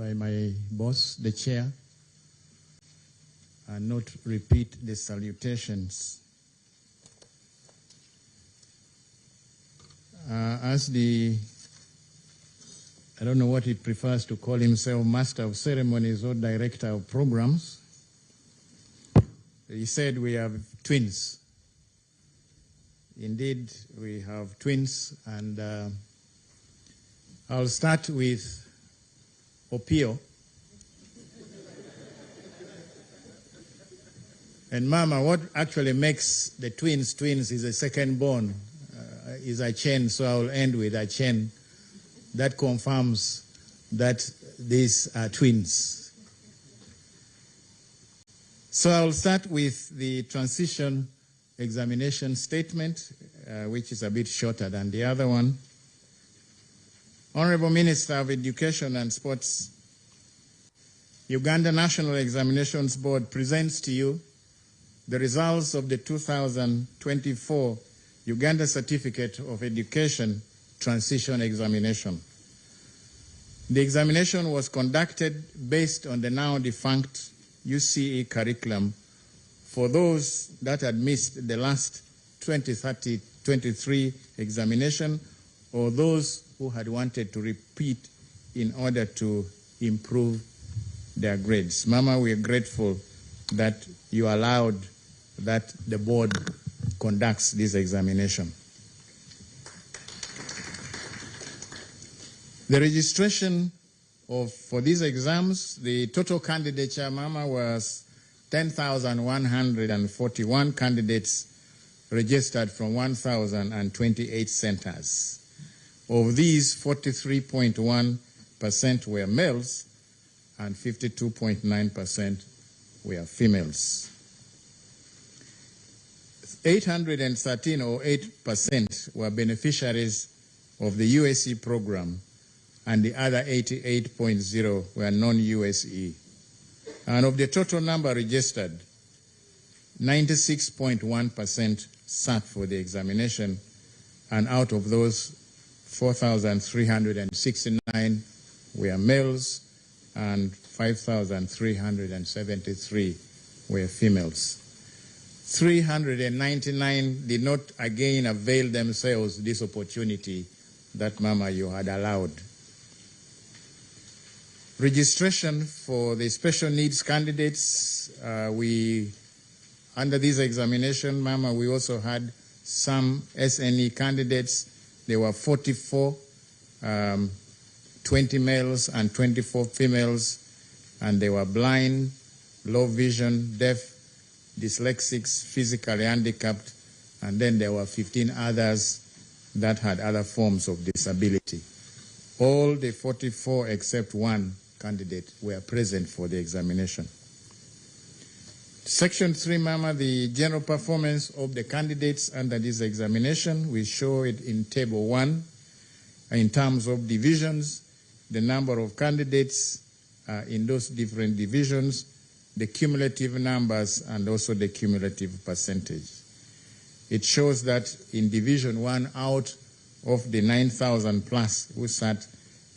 by my boss, the chair, and not repeat the salutations. As the, I don't know what he prefers to call himself, Master of Ceremonies or Director of Programs, he said we have twins. Indeed, we have twins, and I'll start with Opio. And Mama, what actually makes the twins is a second born, is a chain, so I'll end with a chain that confirms that these are twins. So I'll start with the transition examination statement, which is a bit shorter than the other one. Honorable Minister of Education and Sports, Uganda National Examinations Board presents to you the results of the 2024 Uganda Certificate of Education Transition Examination. The examination was conducted based on the now defunct UCE curriculum for those that had missed the last 2023 examination, or those who had wanted to repeat in order to improve their grades. Mama, we are grateful that you allowed that the board conducts this examination. The registration for these exams, the total candidature, Mama, was 10,141 candidates registered from 1,028 centers. Of these, 43.1% were males and 52.9% were females. 813 or 8% were beneficiaries of the USE program, and the other 88.0 were non-USE. And of the total number registered, 96.1% sat for the examination, and out of those, 4,369 were males and 5,373 were females. 399 did not again avail themselves this opportunity that, Mama, you had allowed. Registration for the special needs candidates, under this examination, Mama, we also had some SNE candidates. There were 44, 20 males and 24 females, and they were blind, low vision, deaf, dyslexics, physically handicapped, and then there were 15 others that had other forms of disability. All the 44 except one candidate were present for the examination. Section 3, Mama, the general performance of the candidates under this examination, we show it in Table 1. In terms of divisions, the number of candidates in those different divisions, the cumulative numbers, and also the cumulative percentage. It shows that in Division 1, out of the 9,000 plus who sat,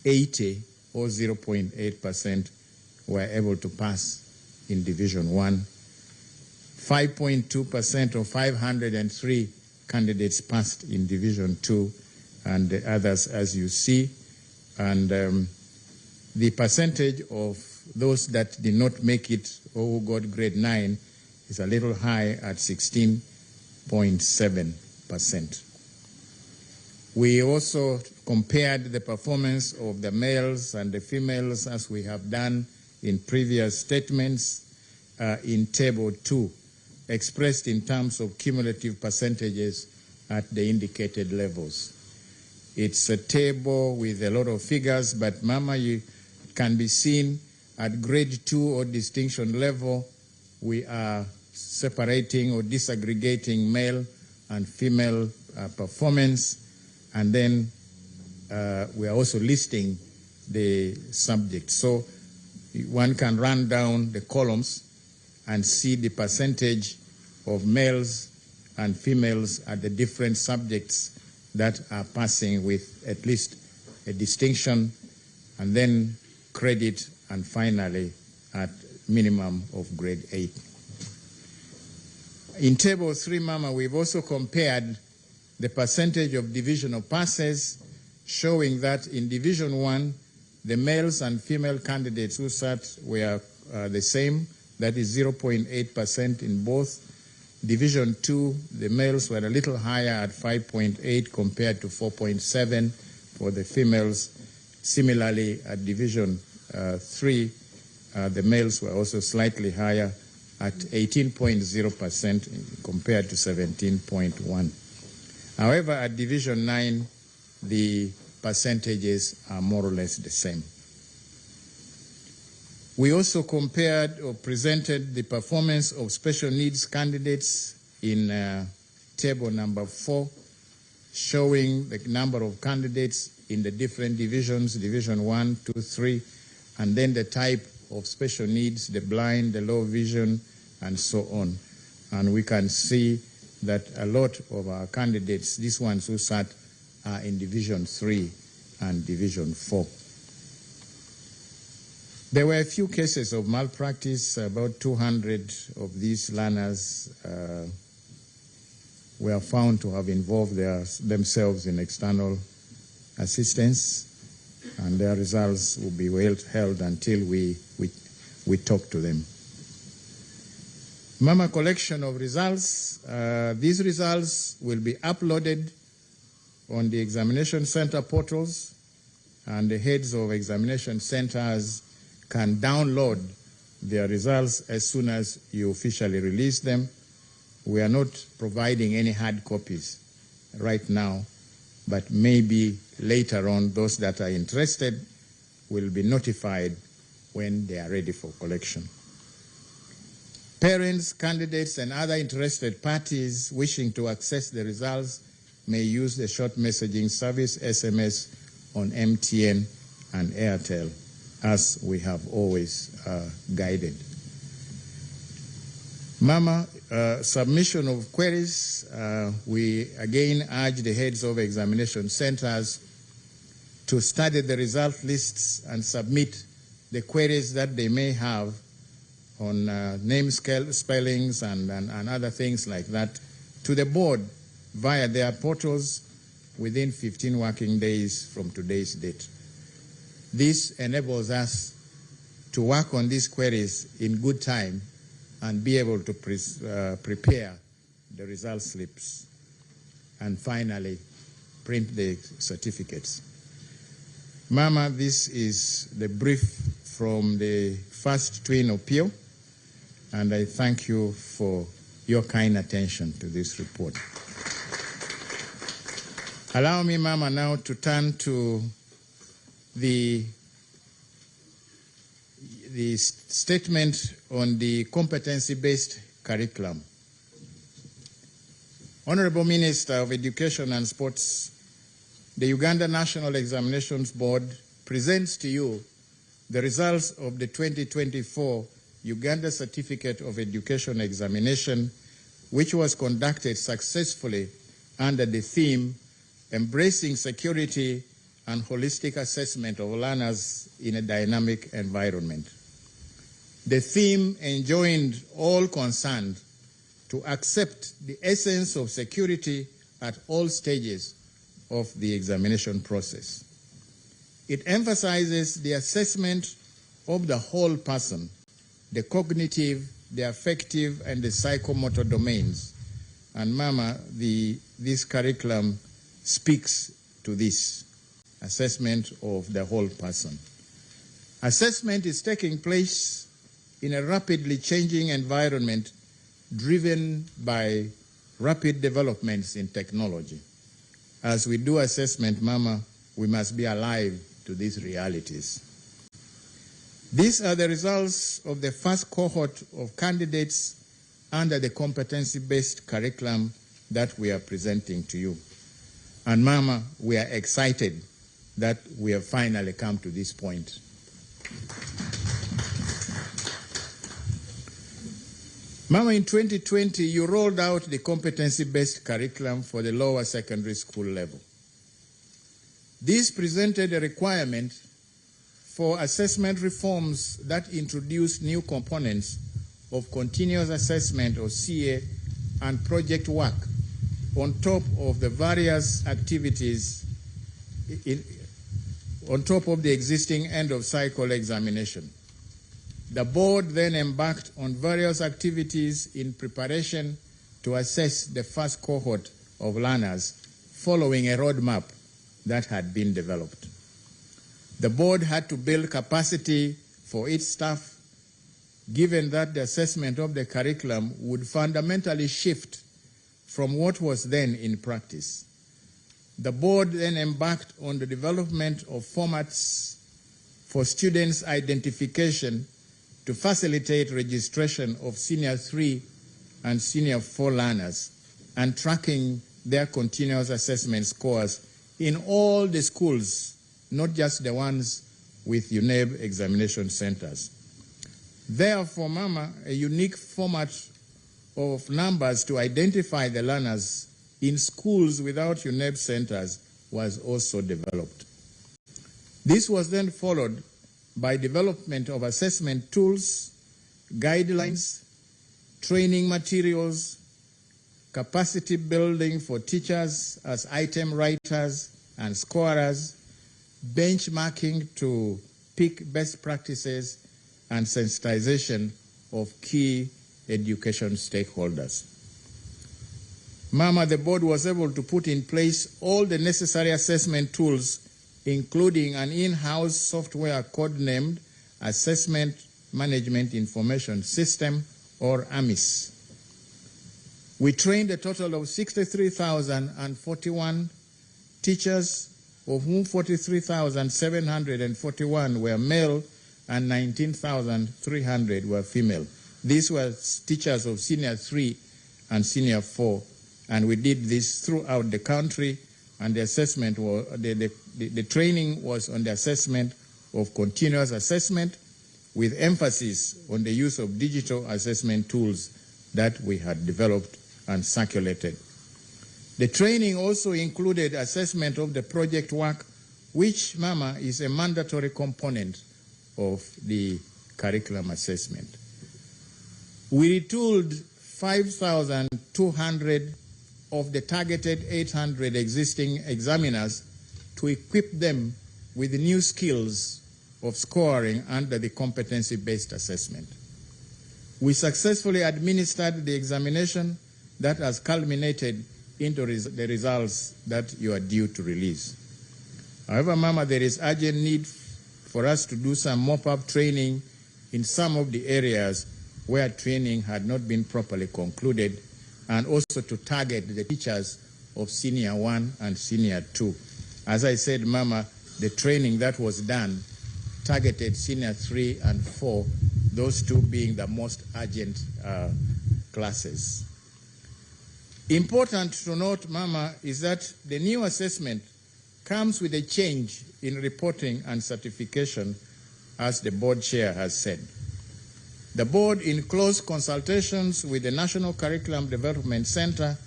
80 or 0.8% were able to pass in Division 1. 5.2% of 503 candidates passed in Division 2, and the others, as you see. And the percentage of those that did not make it or who got grade 9 is a little high at 16.7%. We also compared the performance of the males and the females, as we have done in previous statements, in Table 2, expressed in terms of cumulative percentages at the indicated levels. It's a table with a lot of figures, but, Mama, it can be seen at grade 2 or distinction level, we are separating or disaggregating male and female performance, and then we are also listing the subjects. So one can run down the columns and see the percentage of males and females at the different subjects that are passing with at least a distinction, and then credit, and finally at minimum of grade 8. In Table 3, Mama, we've also compared the percentage of divisional passes, showing that in Division 1, the males and female candidates who sat were the same, that is 0.8% in both. Division 2, the males were a little higher at 5.8 compared to 4.7 for the females. Similarly, at Division 3, the males were also slightly higher at 18.0% compared to 17.1. However, at Division 9, the percentages are more or less the same. We also compared or presented the performance of special needs candidates in table number 4, showing the number of candidates in the different divisions, Division 1, 2, 3, and then the type of special needs, the blind, the low vision, and so on. And we can see that a lot of our candidates, these ones who sat, are in Division 3 and Division 4. There were a few cases of malpractice. About 200 of these learners were found to have involved themselves in external assistance, and their results will be held until we talk to them. Mama, collection of results. These results will be uploaded on the examination center portals, and the heads of examination centers can download their results as soon as you officially release them. We are not providing any hard copies right now, but maybe later on those that are interested will be notified when they are ready for collection. Parents, candidates, and other interested parties wishing to access the results may use the short messaging service, SMS, on MTN and Airtel, as we have always guided. Mama, submission of queries. We again urge the heads of examination centers to study the result lists and submit the queries that they may have on name spellings and other things like that to the board via their portals within 15 working days from today's date. This enables us to work on these queries in good time and be able to prepare the result slips and finally print the certificates. Mama, this is the brief from the first twin appeal, and I thank you for your kind attention to this report. Allow me, Mama, now to turn to the statement on the competency-based curriculum. Honorable Minister of Education and Sports, the Uganda National Examinations Board presents to you the results of the 2024 Uganda Certificate of Education Examination, which was conducted successfully under the theme Embracing Security and Holistic Assessment of Learners in a Dynamic Environment. The theme enjoined all concerned to accept the essence of security at all stages of the examination process. It emphasizes the assessment of the whole person, the cognitive, the affective, and the psychomotor domains. And Mama, this curriculum speaks to this assessment of the whole person. Assessment is taking place in a rapidly changing environment driven by rapid developments in technology. As we do assessment, Mama, we must be alive to these realities. These are the results of the first cohort of candidates under the competency-based curriculum that we are presenting to you. And Mama, we are excited that we have finally come to this point. Mama, in 2020, you rolled out the competency-based curriculum for the lower secondary school level. This presented a requirement for assessment reforms that introduce new components of continuous assessment or CA and project work on top of the various activities on top of the existing end-of-cycle examination. The board then embarked on various activities in preparation to assess the first cohort of learners following a roadmap that had been developed. The board had to build capacity for its staff, given that the assessment of the curriculum would fundamentally shift from what was then in practice. The board then embarked on the development of formats for students' identification to facilitate registration of Senior 3 and Senior 4 learners and tracking their continuous assessment scores in all the schools, not just the ones with UNEB examination centers. Therefore, Mama, a unique format of numbers to identify the learners in schools without UNEB centers was also developed. This was then followed by development of assessment tools, guidelines, training materials, capacity building for teachers as item writers and scorers, benchmarking to pick best practices, and sensitization of key education stakeholders. Mama, the board was able to put in place all the necessary assessment tools, including an in-house software codenamed Assessment Management Information System, or AMIS. We trained a total of 63,041 teachers, of whom 43,741 were male and 19,300 were female. These were teachers of Senior 3 and Senior 4, and we did this throughout the country, and the assessment was, the training was on the assessment of continuous assessment with emphasis on the use of digital assessment tools that we had developed and circulated. The training also included assessment of the project work, which, Mama, is a mandatory component of the curriculum assessment. We retooled 5,200 of the targeted 800 existing examiners to equip them with the new skills of scoring under the competency-based assessment. We successfully administered the examination that has culminated into the results that you are due to release. However, Mama, there is urgent need for us to do some mop-up training in some of the areas where training had not been properly concluded, and also to target the teachers of Senior 1 and Senior 2. As I said, Mama, the training that was done targeted Senior 3 and 4, those two being the most urgent classes. Important to note, Mama, is that the new assessment comes with a change in reporting and certification, as the board chair has said. The board, in close consultations with the National Curriculum Development Center,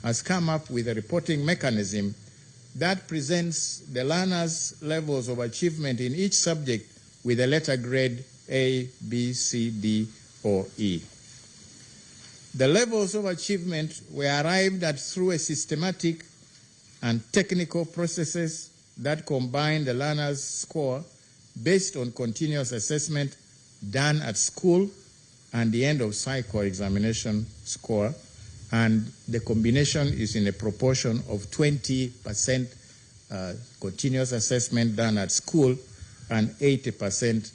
has come up with a reporting mechanism that presents the learners' levels of achievement in each subject with a letter grade A, B, C, D, or E. The levels of achievement were arrived at through a systematic and technical processes that combine the learner's score based on continuous assessment done at school and the end of cycle examination score, and the combination is in a proportion of 20% continuous assessment done at school and 80%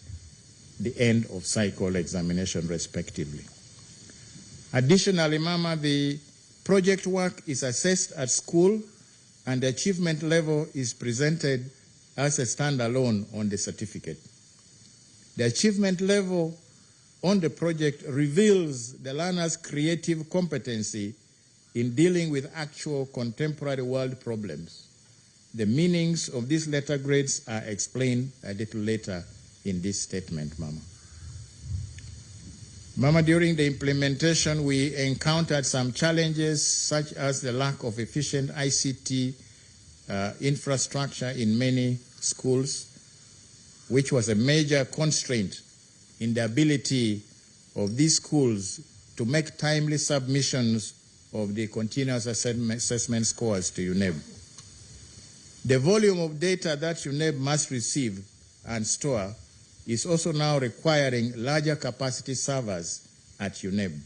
the end of cycle examination respectively. Additionally, Mama, the project work is assessed at school and the achievement level is presented as a standalone on the certificate. The achievement level on the project reveals the learner's creative competency in dealing with actual contemporary world problems. The meanings of these letter grades are explained a little later in this statement, Mama. Mama, during the implementation, we encountered some challenges such as the lack of efficient ICT infrastructure in many schools, which was a major constraint in the ability of these schools to make timely submissions of the continuous assessment scores to UNEB. The volume of data that UNEB must receive and store is also now requiring larger capacity servers at UNEB.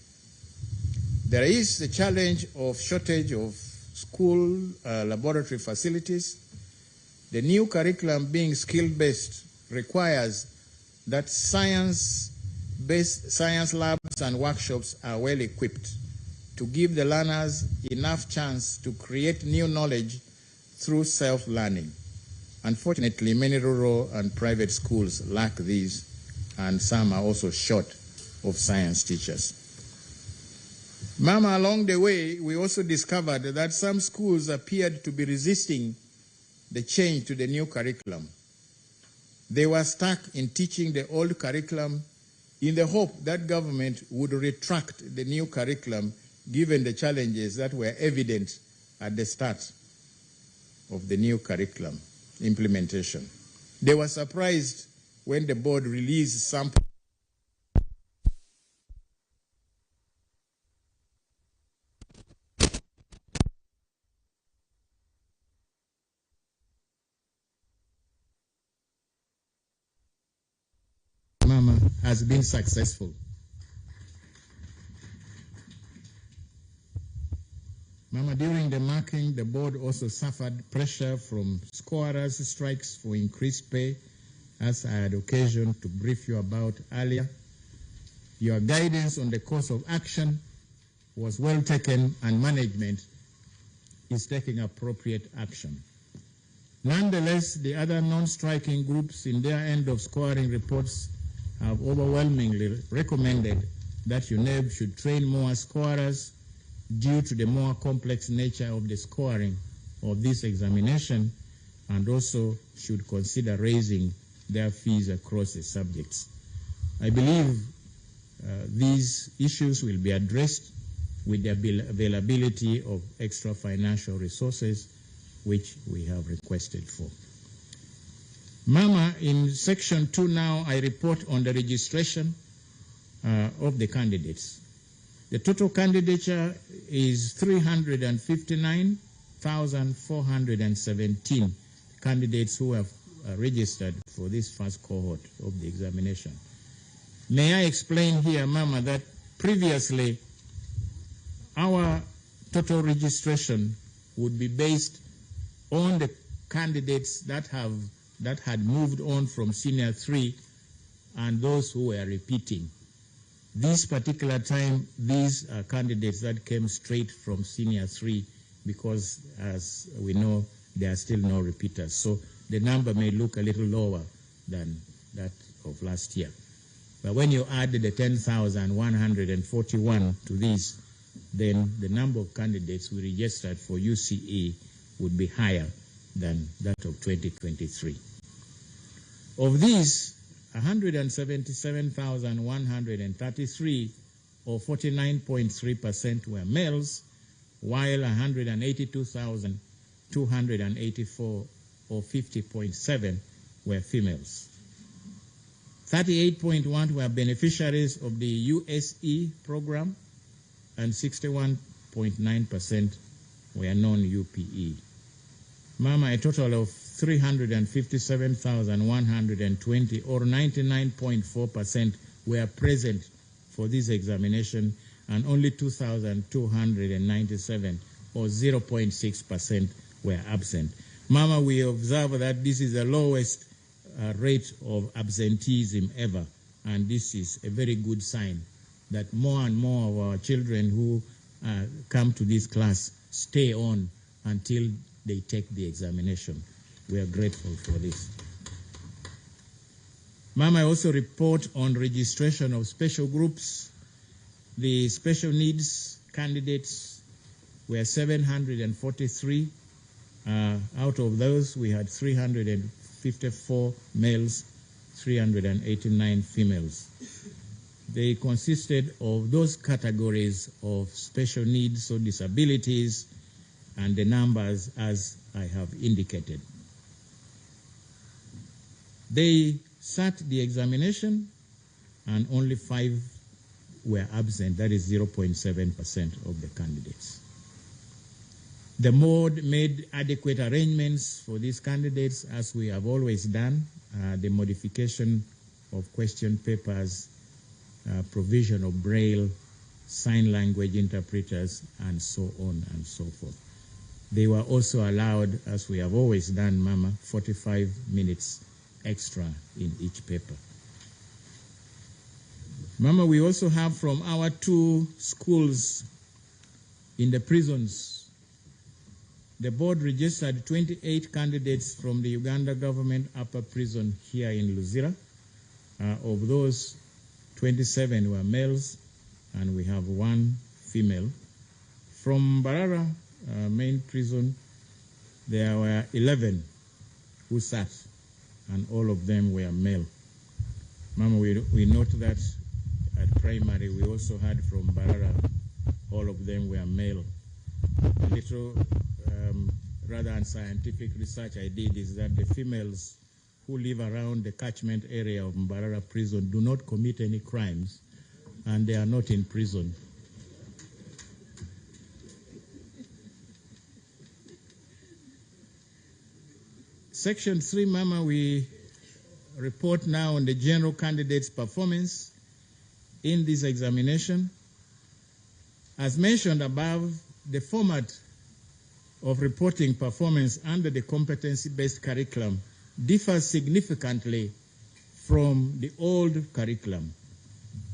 There is the challenge of shortage of school laboratory facilities. The new curriculum, being skill-based, requires that science labs and workshops are well equipped to give the learners enough chance to create new knowledge through self-learning. Unfortunately, many rural and private schools lack these, and some are also short of science teachers. Mama, along the way, we also discovered that some schools appeared to be resisting the change to the new curriculum. They were stuck in teaching the old curriculum in the hope that government would retract the new curriculum given the challenges that were evident at the start of the new curriculum implementation. They were surprised when the board released samples Mama has been successful. Mama, during the marking, the board also suffered pressure from scorers' strikes for increased pay, as I had occasion to brief you about earlier. Your guidance on the course of action was well taken, and management is taking appropriate action. Nonetheless, the other non-striking groups in their end of scoring reports have overwhelmingly recommended that UNEB should train more scorers due to the more complex nature of the scoring of this examination, and also should consider raising their fees across the subjects. I believe these issues will be addressed with the availability of extra financial resources, which we have requested for. Mama, in section 2 now, I report on the registration of the candidates. The total candidature is 359,417 candidates who have registered for this first cohort of the examination. May I explain here, Mama, that previously our total registration would be based on the candidates that had moved on from senior 3 and those who were repeating. This particular time, these are candidates that came straight from senior 3 because, as we know, there are still no repeaters. So the number may look a little lower than that of last year. But when you add the 10,141 to these, then the number of candidates we registered for UCE would be higher than that of 2023. Of these, 177,133, or 49.3%, were males, while 182,284, or 50.7%, were females. 38.1 were beneficiaries of the USE program, and 61.9% were non-UPE. Mama, a total of 357,120, or 99.4%, were present for this examination, and only 2,297, or 0.6%, were absent. Mama, we observe that this is the lowest rate of absenteeism ever, and this is a very good sign that more and more of our children who come to this class stay on until they take the examination. We are grateful for this. Mama, I also report on registration of special groups. The special needs candidates were 743. Out of those, we had 354 males, 389 females. They consisted of those categories of special needs or disabilities, and the numbers as I have indicated. They sat the examination and only 5 were absent, that is 0.7% of the candidates. The board made adequate arrangements for these candidates, as we have always done, the modification of question papers, provision of Braille, sign language interpreters, and so on and so forth. They were also allowed, as we have always done, Mama, 45 minutes extra in each paper. Mama, we also have from our 2 schools in the prisons, the board registered 28 candidates from the Uganda government upper prison here in Luzira. Of those, 27 were males, and we have 1 female. From Mbarara main prison, there were 11 who sat, and all of them were male. Mama, we note that at primary, we also had from Mbarara, all of them were male. A little rather unscientific research I did is that the females who live around the catchment area of Mbarara prison do not commit any crimes, and they are not in prison. Section 3, Mama, we report now on the general candidate's performance in this examination. As mentioned above, the format of reporting performance under the competency-based curriculum differs significantly from the old curriculum.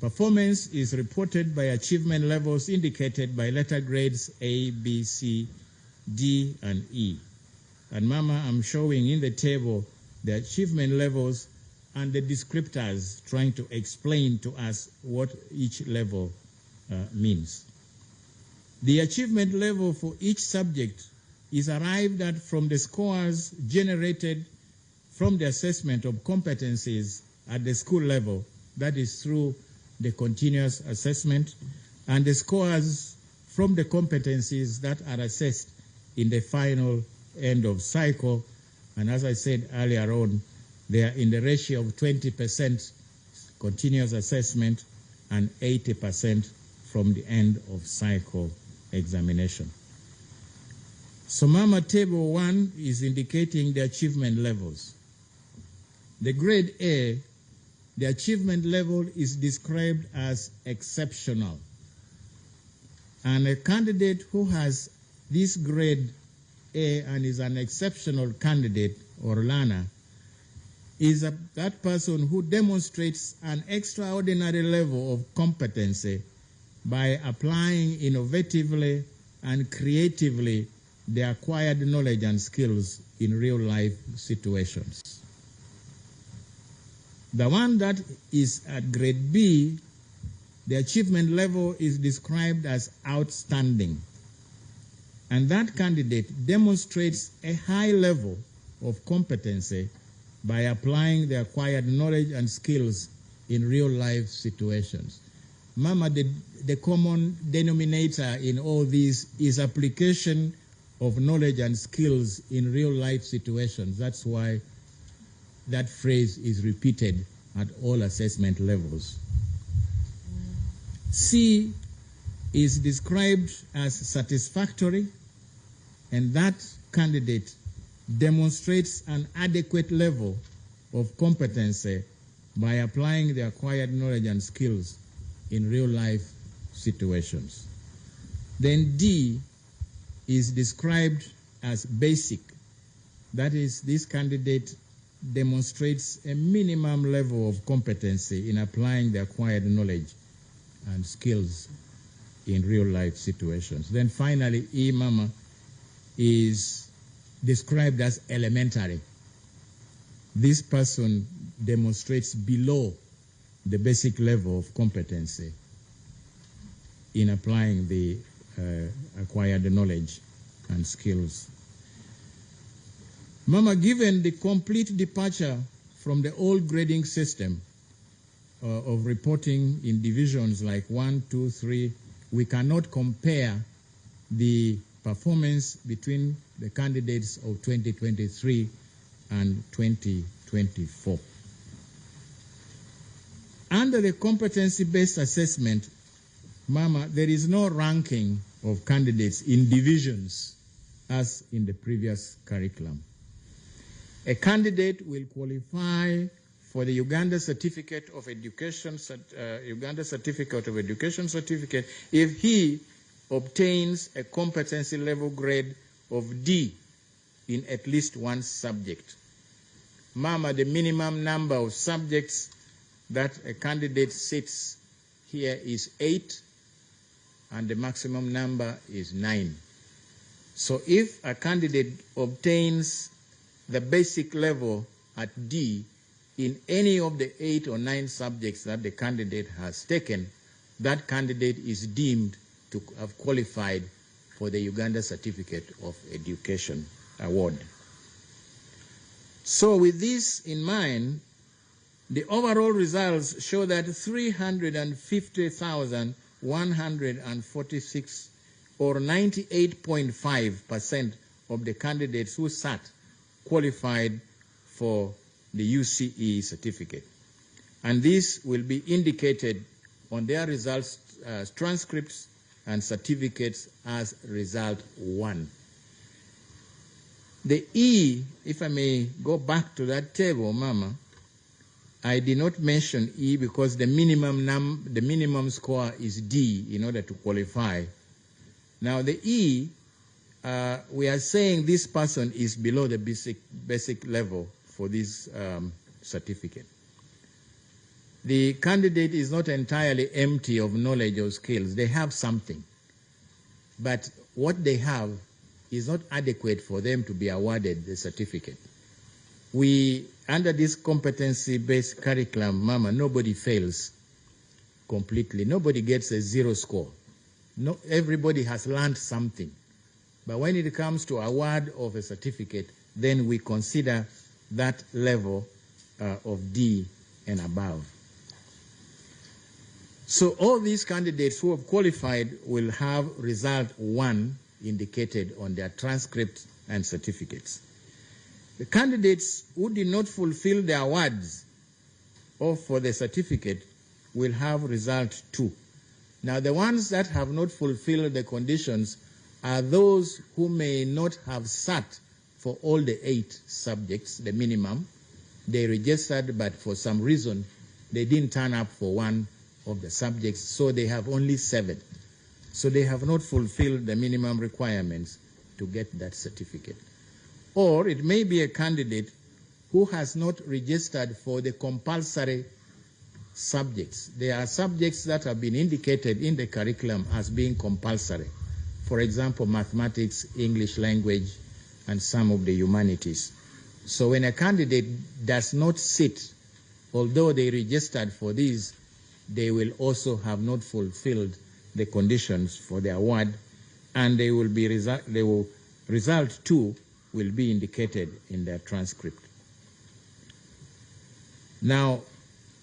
Performance is reported by achievement levels indicated by letter grades A, B, C, D, and E. And Mama, I'm showing in the table the achievement levels and the descriptors trying to explain to us what each level means. The achievement level for each subject is arrived at from the scores generated from the assessment of competencies at the school level, that is through the continuous assessment, and the scores from the competencies that are assessed in the final end of cycle. And as I said earlier on, they are in the ratio of 20% continuous assessment and 80% from the end of cycle examination. So Mama, table 1 is indicating the achievement levels. The grade A, the achievement level is described as exceptional. And a candidate who has this grade A and is an exceptional candidate or learner is that person who demonstrates an extraordinary level of competency by applying innovatively and creatively the acquired knowledge and skills in real-life situations. The one that is at grade B, the achievement level is described as outstanding. And that candidate demonstrates a high level of competency by applying the acquired knowledge and skills in real-life situations. Mama, the common denominator in all these is application of knowledge and skills in real-life situations. That's why that phrase is repeated at all assessment levels. C is described as satisfactory, and that candidate demonstrates an adequate level of competency by applying the acquired knowledge and skills in real-life situations. Then D is described as basic. That is, this candidate demonstrates a minimum level of competency in applying the acquired knowledge and skills in real-life situations. Then finally, E, Mama, is described as elementary. This person demonstrates below the basic level of competency in applying the acquired knowledge and skills. Mama, given the complete departure from the old grading system of reporting in divisions like 1, 2, 3, we cannot compare the performance between the candidates of 2023 and 2024. under the competency-based assessment, Mama, there is no ranking of candidates in divisions as in the previous curriculum. A candidate will qualify for the Uganda Certificate of Education, Uganda Certificate of Education certificate if he obtains a competency level grade of D in at least one subject. Mama, the minimum number of subjects that a candidate sits here is 8, and the maximum number is 9. So if a candidate obtains the basic level at D in any of the 8 or 9 subjects that the candidate has taken, that candidate is deemed to have qualified for the Uganda Certificate of Education Award. So with this in mind, the overall results show that 350,146 or 98.5% of the candidates who sat qualified for the UCE certificate. And this will be indicated on their results, transcripts and certificates as result 1. The E, if I may go back to that table, Mama, I did not mention E because the minimum score is D in order to qualify. Now the E, we are saying this person is below the basic level for this certificate. The candidate is not entirely empty of knowledge or skills. They have something, but what they have is not adequate for them to be awarded the certificate. Under this competency-based curriculum, Mama, nobody fails completely. Nobody gets a 0 score. No, everybody has learned something. But when it comes to award of a certificate, then we consider that level of D and above. So all these candidates who have qualified will have result 1 indicated on their transcript and certificates. The candidates who did not fulfill the awards or for the certificate will have result 2. Now the ones that have not fulfilled the conditions are those who may not have sat for all the 8 subjects, the minimum. They registered, but for some reason they didn't turn up for one of the subjects, so they have only 7. So they have not fulfilled the minimum requirements to get that certificate. Or it may be a candidate who has not registered for the compulsory subjects. There are subjects that have been indicated in the curriculum as being compulsory. For example, mathematics, English language, and some of the humanities. So when a candidate does not sit, although they registered for these, they will also have not fulfilled the conditions for the award, and they will result 2 will be indicated in their transcript. Now,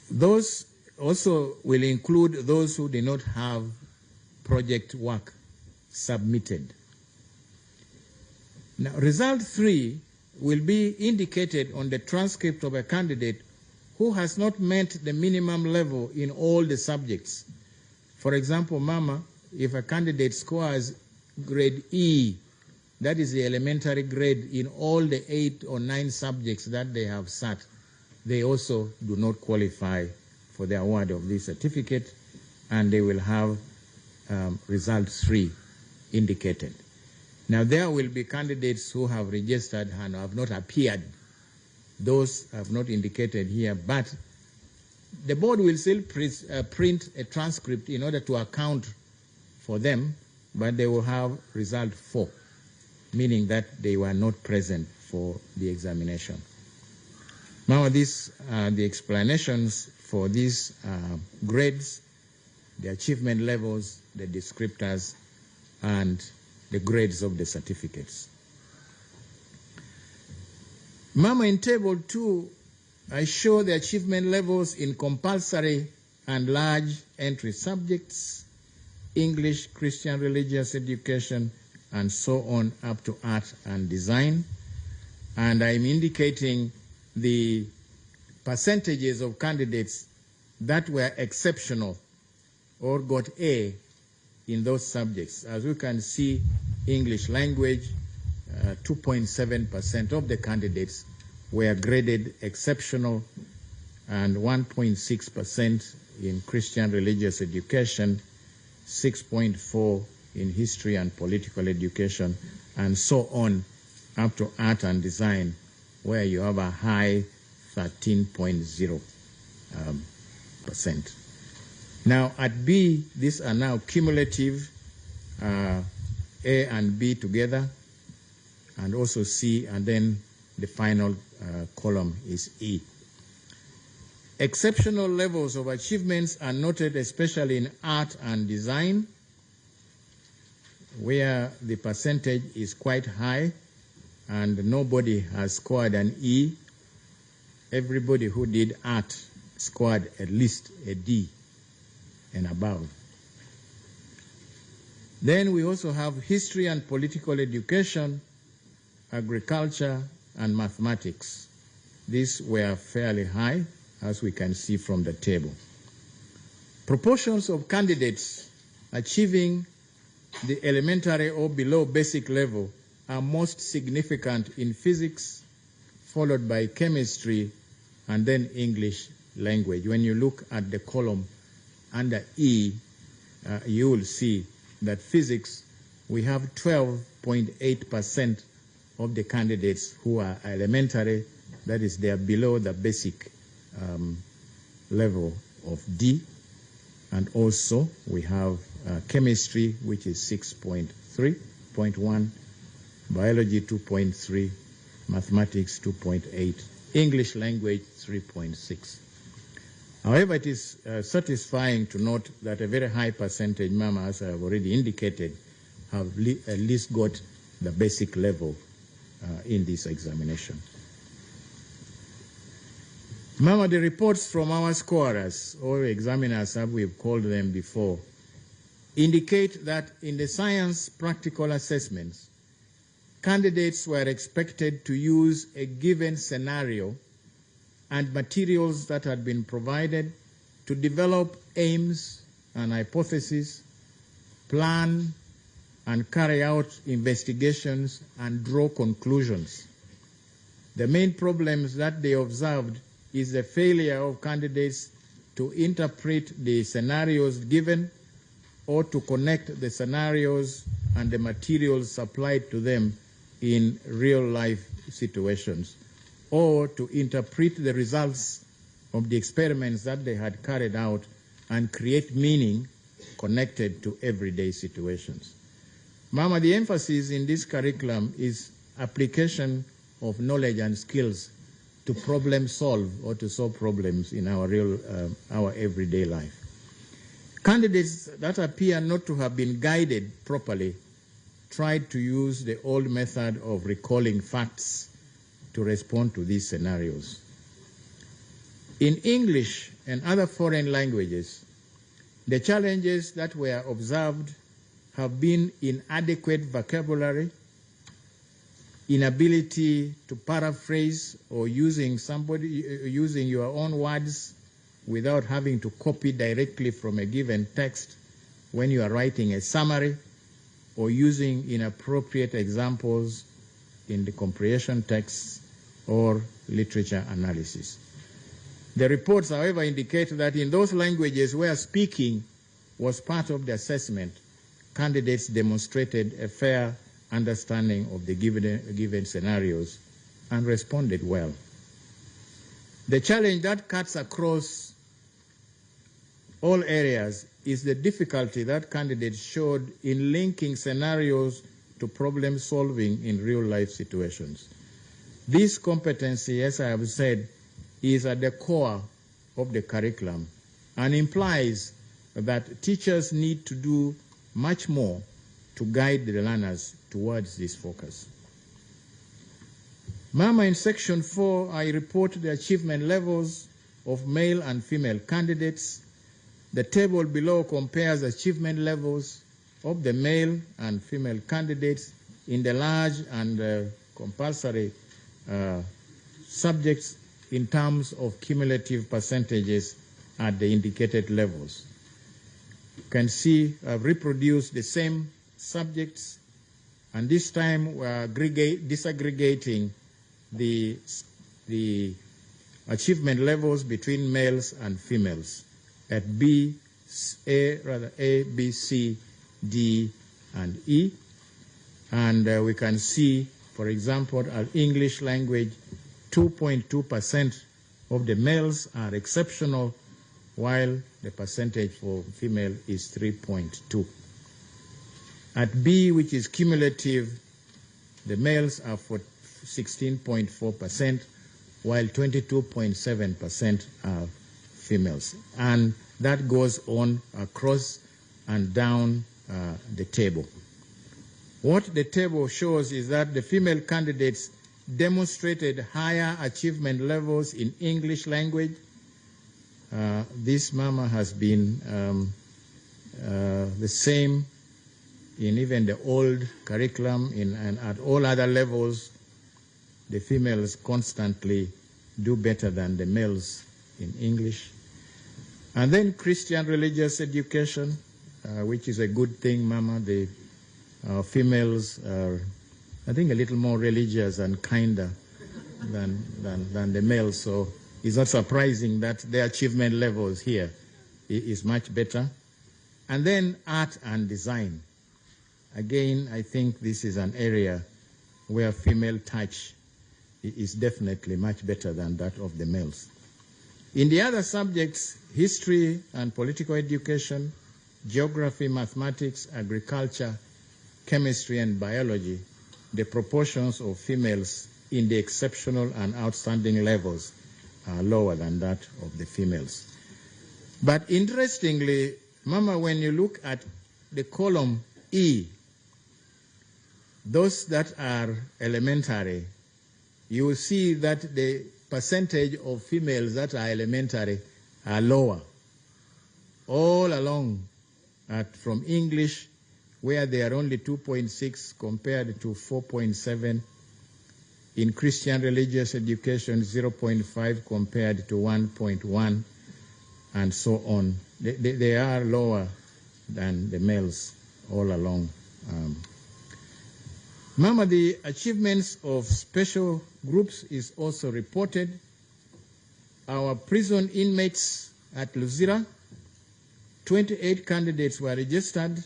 those also will include those who did not have project work submitted. Now, result 3 will be indicated on the transcript of a candidate who has not met the minimum level in all the subjects. For example, Mama, if a candidate scores grade E, that is the elementary grade in all the 8 or 9 subjects that they have sat, they also do not qualify for the award of this certificate, and they will have result 3 indicated. Now there will be candidates who have registered and have not appeared. Those have not indicated here, but the board will still print a transcript in order to account for them, but they will have result 4, meaning that they were not present for the examination. Now these are the explanations for these grades, the achievement levels, the descriptors, and the grades of the certificates. Mama, in table 2, I show the achievement levels in compulsory and large entry subjects, English, Christian religious education, and so on up to art and design. And I'm indicating the percentages of candidates that were exceptional or got A in those subjects. As you can see, English language, 2.7% of the candidates were graded exceptional, and 1.6% in Christian religious education, 6.4% in history and political education, and so on, up to art and design, where you have a high 13.0%. Now at B, these are now cumulative, A and B together, and also C, and then the final column is E. Exceptional levels of achievements are noted especially in art and design, where the percentage is quite high and nobody has scored an E. Everybody who did art scored at least a D and above. Then we also have history and political education, agriculture, and mathematics. These were fairly high, as we can see from the table. Proportions of candidates achieving the elementary or below basic level are most significant in physics, followed by chemistry, and then English language. When you look at the column under E, you will see that physics, we have 12.8% of the candidates who are elementary, that is, they are below the basic level of D. And also we have chemistry, which is 6.3.1, biology 2.3, mathematics 2.8, English language 3.6. However, it is satisfying to note that a very high percentage, Mama, as I have already indicated, have at least got the basic level in this examination. Mama, the reports from our scorers, or examiners as we've called them before, indicate that in the science practical assessments, candidates were expected to use a given scenario and materials that had been provided to develop aims and hypotheses, plan and carry out investigations and draw conclusions. The main problems that they observed is the failure of candidates to interpret the scenarios given or to connect the scenarios and the materials supplied to them in real-life situations, or to interpret the results of the experiments that they had carried out and create meaning connected to everyday situations. Mama, the emphasis in this curriculum is application of knowledge and skills to problem solve or to solve problems in our our everyday life. Candidates that appear not to have been guided properly tried to use the old method of recalling facts to respond to these scenarios. In English and other foreign languages, the challenges that were observed have been inadequate vocabulary, inability to paraphrase or using your own words without having to copy directly from a given text when you are writing a summary, or using inappropriate examples in the comprehension texts or literature analysis. The reports, however, indicate that in those languages where speaking was part of the assessment, candidates demonstrated a fair understanding of the given scenarios and responded well. The challenge that cuts across all areas is the difficulty that candidates showed in linking scenarios to problem solving in real-life situations. This competency, as I have said, is at the core of the curriculum and implies that teachers need to do much more to guide the learners towards this focus. Mama, in section 4, I report the achievement levels of male and female candidates. The table below compares achievement levels of the male and female candidates in the large and compulsory subjects in terms of cumulative percentages at the indicated levels. You can see I've reproduced the same subjects, and this time we're disaggregating the achievement levels between males and females at A, B, C, D, and E. And we can see, for example, our English language, 2.2% of the males are exceptional, while the percentage for female is 3.2. At B, which is cumulative, the males are for 16.4%, while 22.7% are females. And that goes on across and down the table. What the table shows is that the female candidates demonstrated higher achievement levels in English language. This mama has been the same in even the old curriculum and at all other levels. The females constantly do better than the males in English. And then Christian religious education, which is a good thing, mama. The females are, I think, a little more religious and kinder than the males. So it's not surprising that their achievement levels here is much better. And then art and design. Again, I think this is an area where female touch is definitely much better than that of the males. In the other subjects, history and political education, geography, mathematics, agriculture, chemistry, and biology, the proportions of females in the exceptional and outstanding levels are lower than that of the females. But interestingly, mama, when you look at the column E, those that are elementary, you will see that the percentage of females that are elementary are lower. All along, from English, where they are only 2.6 compared to 4.7. In Christian religious education, 0.5 compared to 1.1, and so on. They are lower than the males all along. Mama, the achievements of special groups is also reported. Our prison inmates at Luzira, 28 candidates were registered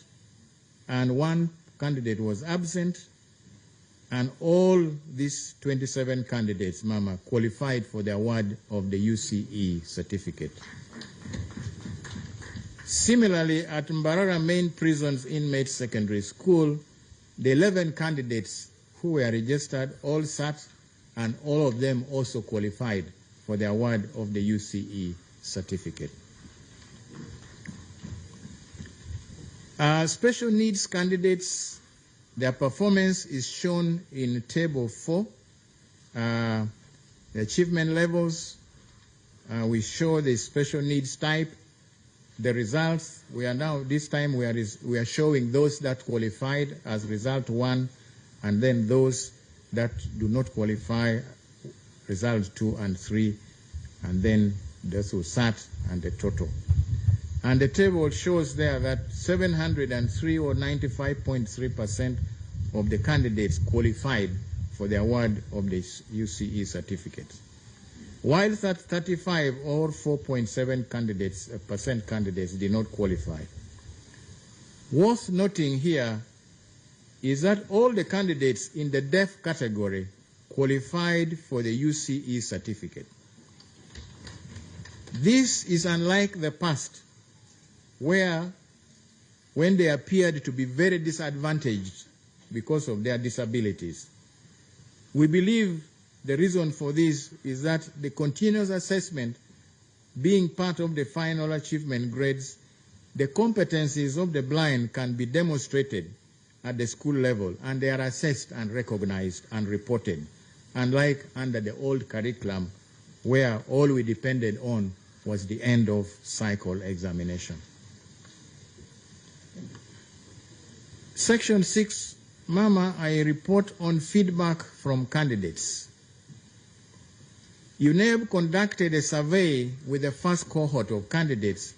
and 1 candidate was absent, and all these 27 candidates, mama, qualified for the award of the UCE certificate. Similarly, at Mbarara Main Prison's Inmates Secondary School, the 11 candidates who were registered all sat, and all of them also qualified for the award of the UCE certificate. Special needs candidates, their performance is shown in Table 4. The achievement levels, we show the special needs type. The results, we are now, this time we are showing those that qualified as result 1, and then those that do not qualify, result 2 and 3, and then those who sat and the total. And the table shows there that 703 or 95.3% of the candidates qualified for the award of the UCE certificate, while that 35 or 4.7% candidates did not qualify. Worth noting here is that all the candidates in the deaf category qualified for the UCE certificate. This is unlike the past, where when they appeared to be very disadvantaged because of their disabilities. We believe the reason for this is that the continuous assessment being part of the final achievement grades, the competencies of the blind can be demonstrated at the school level, and they are assessed and recognized and reported, unlike under the old curriculum where all we depended on was the end of cycle examination. Section 6, mama, I report on feedback from candidates. UNEB conducted a survey with the first cohort of candidates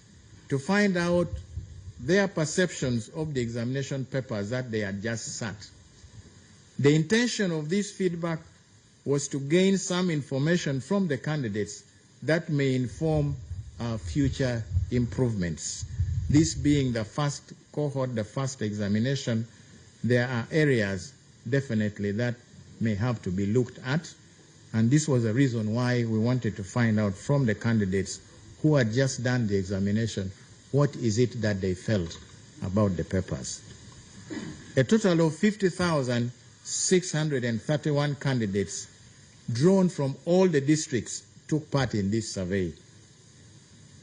to find out their perceptions of the examination papers that they had just sat. The intention of this feedback was to gain some information from the candidates that may inform our future improvements. This being the first cohort, the first examination, there are areas definitely that may have to be looked at, and this was the reason why we wanted to find out from the candidates who had just done the examination what is it that they felt about the papers. A total of 50,631 candidates drawn from all the districts took part in this survey.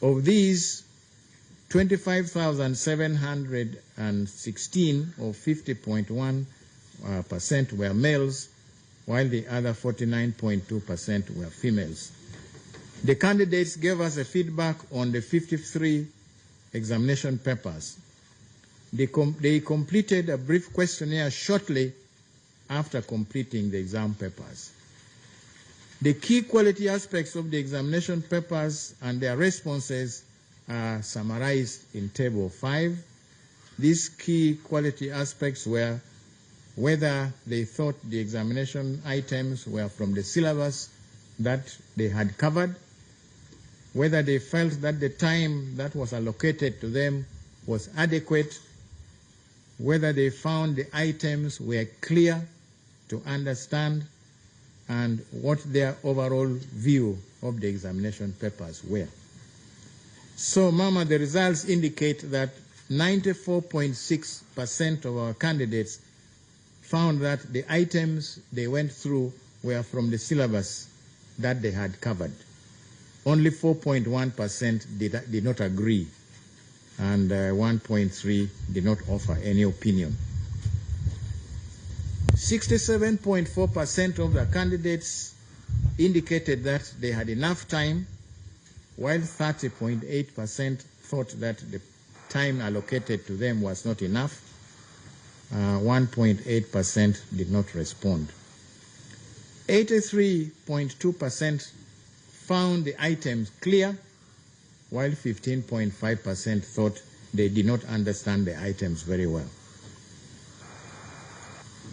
Of these, 25,716 or 50.1% were males, while the other 49.2% were females. The candidates gave us a feedback on the 53 examination papers. They completed a brief questionnaire shortly after completing the exam papers. The key quality aspects of the examination papers and their responses are summarized in Table 5. These key quality aspects were whether they thought the examination items were from the syllabus that they had covered, whether they felt that the time that was allocated to them was adequate, whether they found the items were clear to understand, and what their overall view of the examination papers were. So, Mama, the results indicate that 94.6% of our candidates found that the items they went through were from the syllabus that they had covered. Only 4.1% did not agree, and 1.3% did not offer any opinion. 67.4% of the candidates indicated that they had enough time, while 30.8% thought that the time allocated to them was not enough. 1.8% did not respond. 83.2% found the items clear, while 15.5% thought they did not understand the items very well.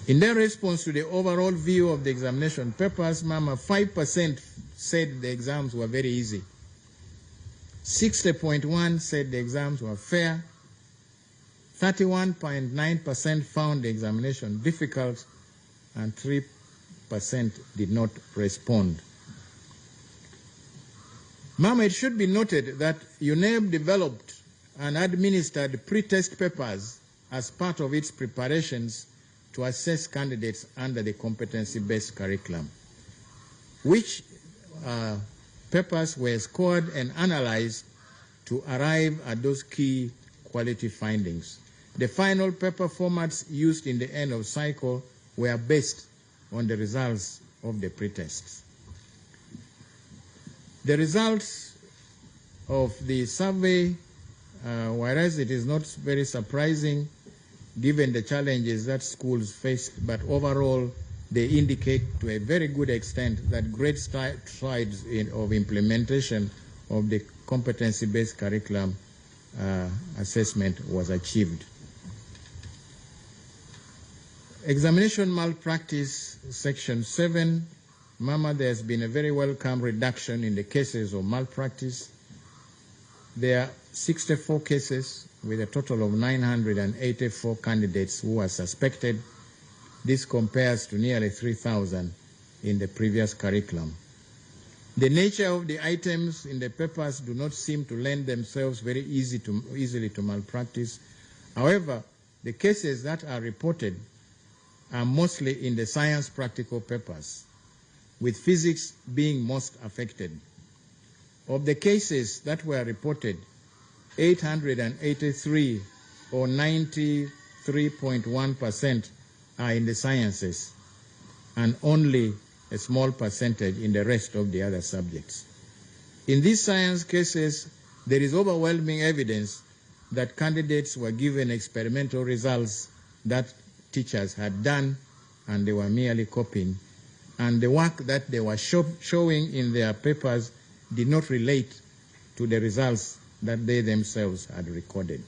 In their response to the overall view of the examination papers, Mama, 5% said the exams were very easy. 60.1% said the exams were fair. 31.9% found the examination difficult, and 3% did not respond. Mama, it should be noted that UNEB developed and administered pre-test papers as part of its preparations to assess candidates under the competency-based curriculum, which papers were scored and analyzed to arrive at those key quality findings. The final paper formats used in the end of cycle were based on the results of the pre-tests. The results of the survey, whereas it is not very surprising given the challenges that schools faced, but overall they indicate to a very good extent that great strides of implementation of the competency-based curriculum assessment was achieved. Examination malpractice, Section 7. Mama, there has been a very welcome reduction in the cases of malpractice. There are 64 cases with a total of 984 candidates who are suspected. This compares to nearly 3,000 in the previous curriculum. The nature of the items in the papers do not seem to lend themselves very easily to malpractice. However, the cases that are reported are mostly in the science practical papers, with physics being most affected. Of the cases that were reported, 883 or 93.1% are in the sciences, and only a small percentage in the rest of the other subjects. In these science cases, there is overwhelming evidence that candidates were given experimental results that teachers had done, and they were merely copying and the work that they were showing in their papers did not relate to the results that they themselves had recorded.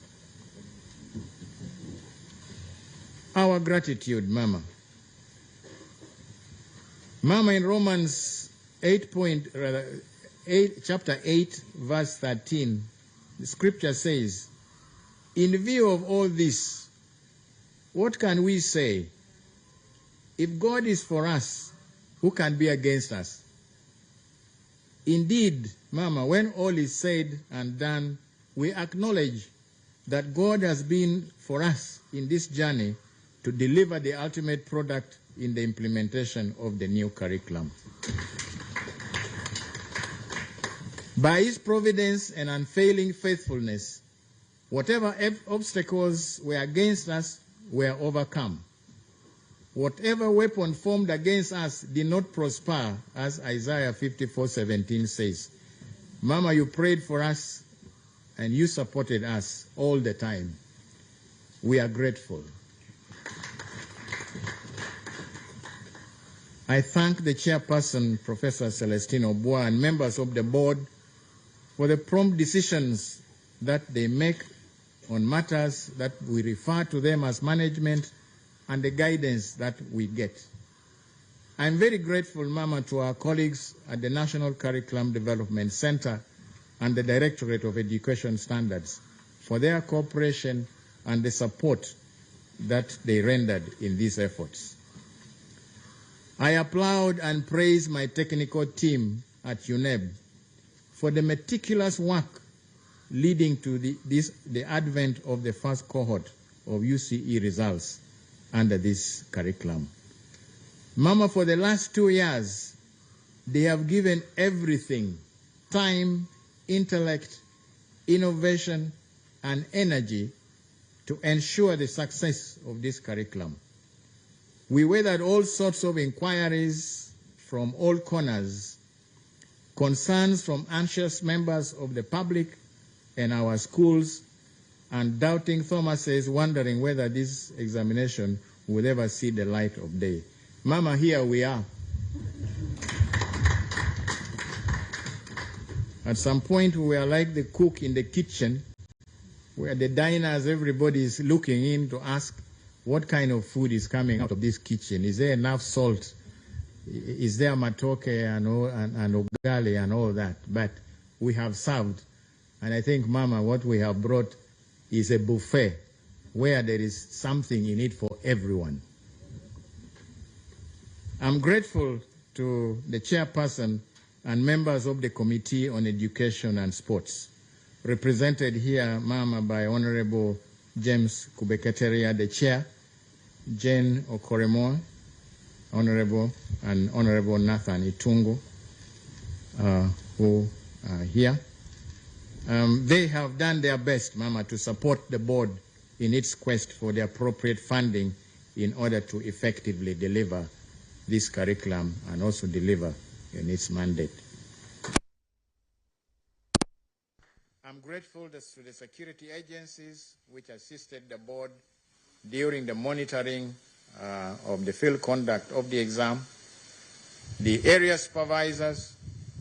Our gratitude, Mama. Mama, in Romans chapter 8, verse 13, the scripture says, in view of all this, what can we say? If God is for us, who can be against us? Indeed, Mama, when all is said and done, we acknowledge that God has been for us in this journey to deliver the ultimate product in the implementation of the new curriculum. By His providence and unfailing faithfulness, whatever obstacles were against us were overcome. Whatever weapon formed against us did not prosper, as Isaiah 54:17 says. Mama, you prayed for us and you supported us all the time. We are grateful. I thank the chairperson, Professor Celestino Bois, and members of the board for the prompt decisions that they make on matters that we refer to them as management and the guidance that we get. I'm very grateful, Mama, to our colleagues at the National Curriculum Development Center and the Directorate of Education Standards for their cooperation and the support that they rendered in these efforts. I applaud and praise my technical team at UNEB for the meticulous work leading to the advent of the first cohort of UCE results under this curriculum. Mama, for the last 2 years, they have given everything, time, intellect, innovation, and energy to ensure the success of this curriculum. We weathered all sorts of inquiries from all corners, concerns from anxious members of the public and our schools, and doubting Thomases wondering whether this examination would ever see the light of day. Mama, here we are. At some point, we were like the cook in the kitchen, where the diners, everybody is looking in to ask what kind of food is coming out of this kitchen. Is there enough salt? Is there matoke and ugali and all that? But we have served. And I think, Mama, what we have brought is a buffet where there is something in it for everyone. I'm grateful to the chairperson and members of the Committee on Education and Sports, represented here, Mama, by Honorable James Kubeketeria, the chair, Jane Okoremo, Honorable, and Honorable Nathan Itungu, who are here. They have done their best, Mama, to support the board in its quest for the appropriate funding in order to effectively deliver this curriculum and also deliver in its mandate. I'm grateful to the security agencies which assisted the board during the monitoring of the field conduct of the exam, the area supervisors,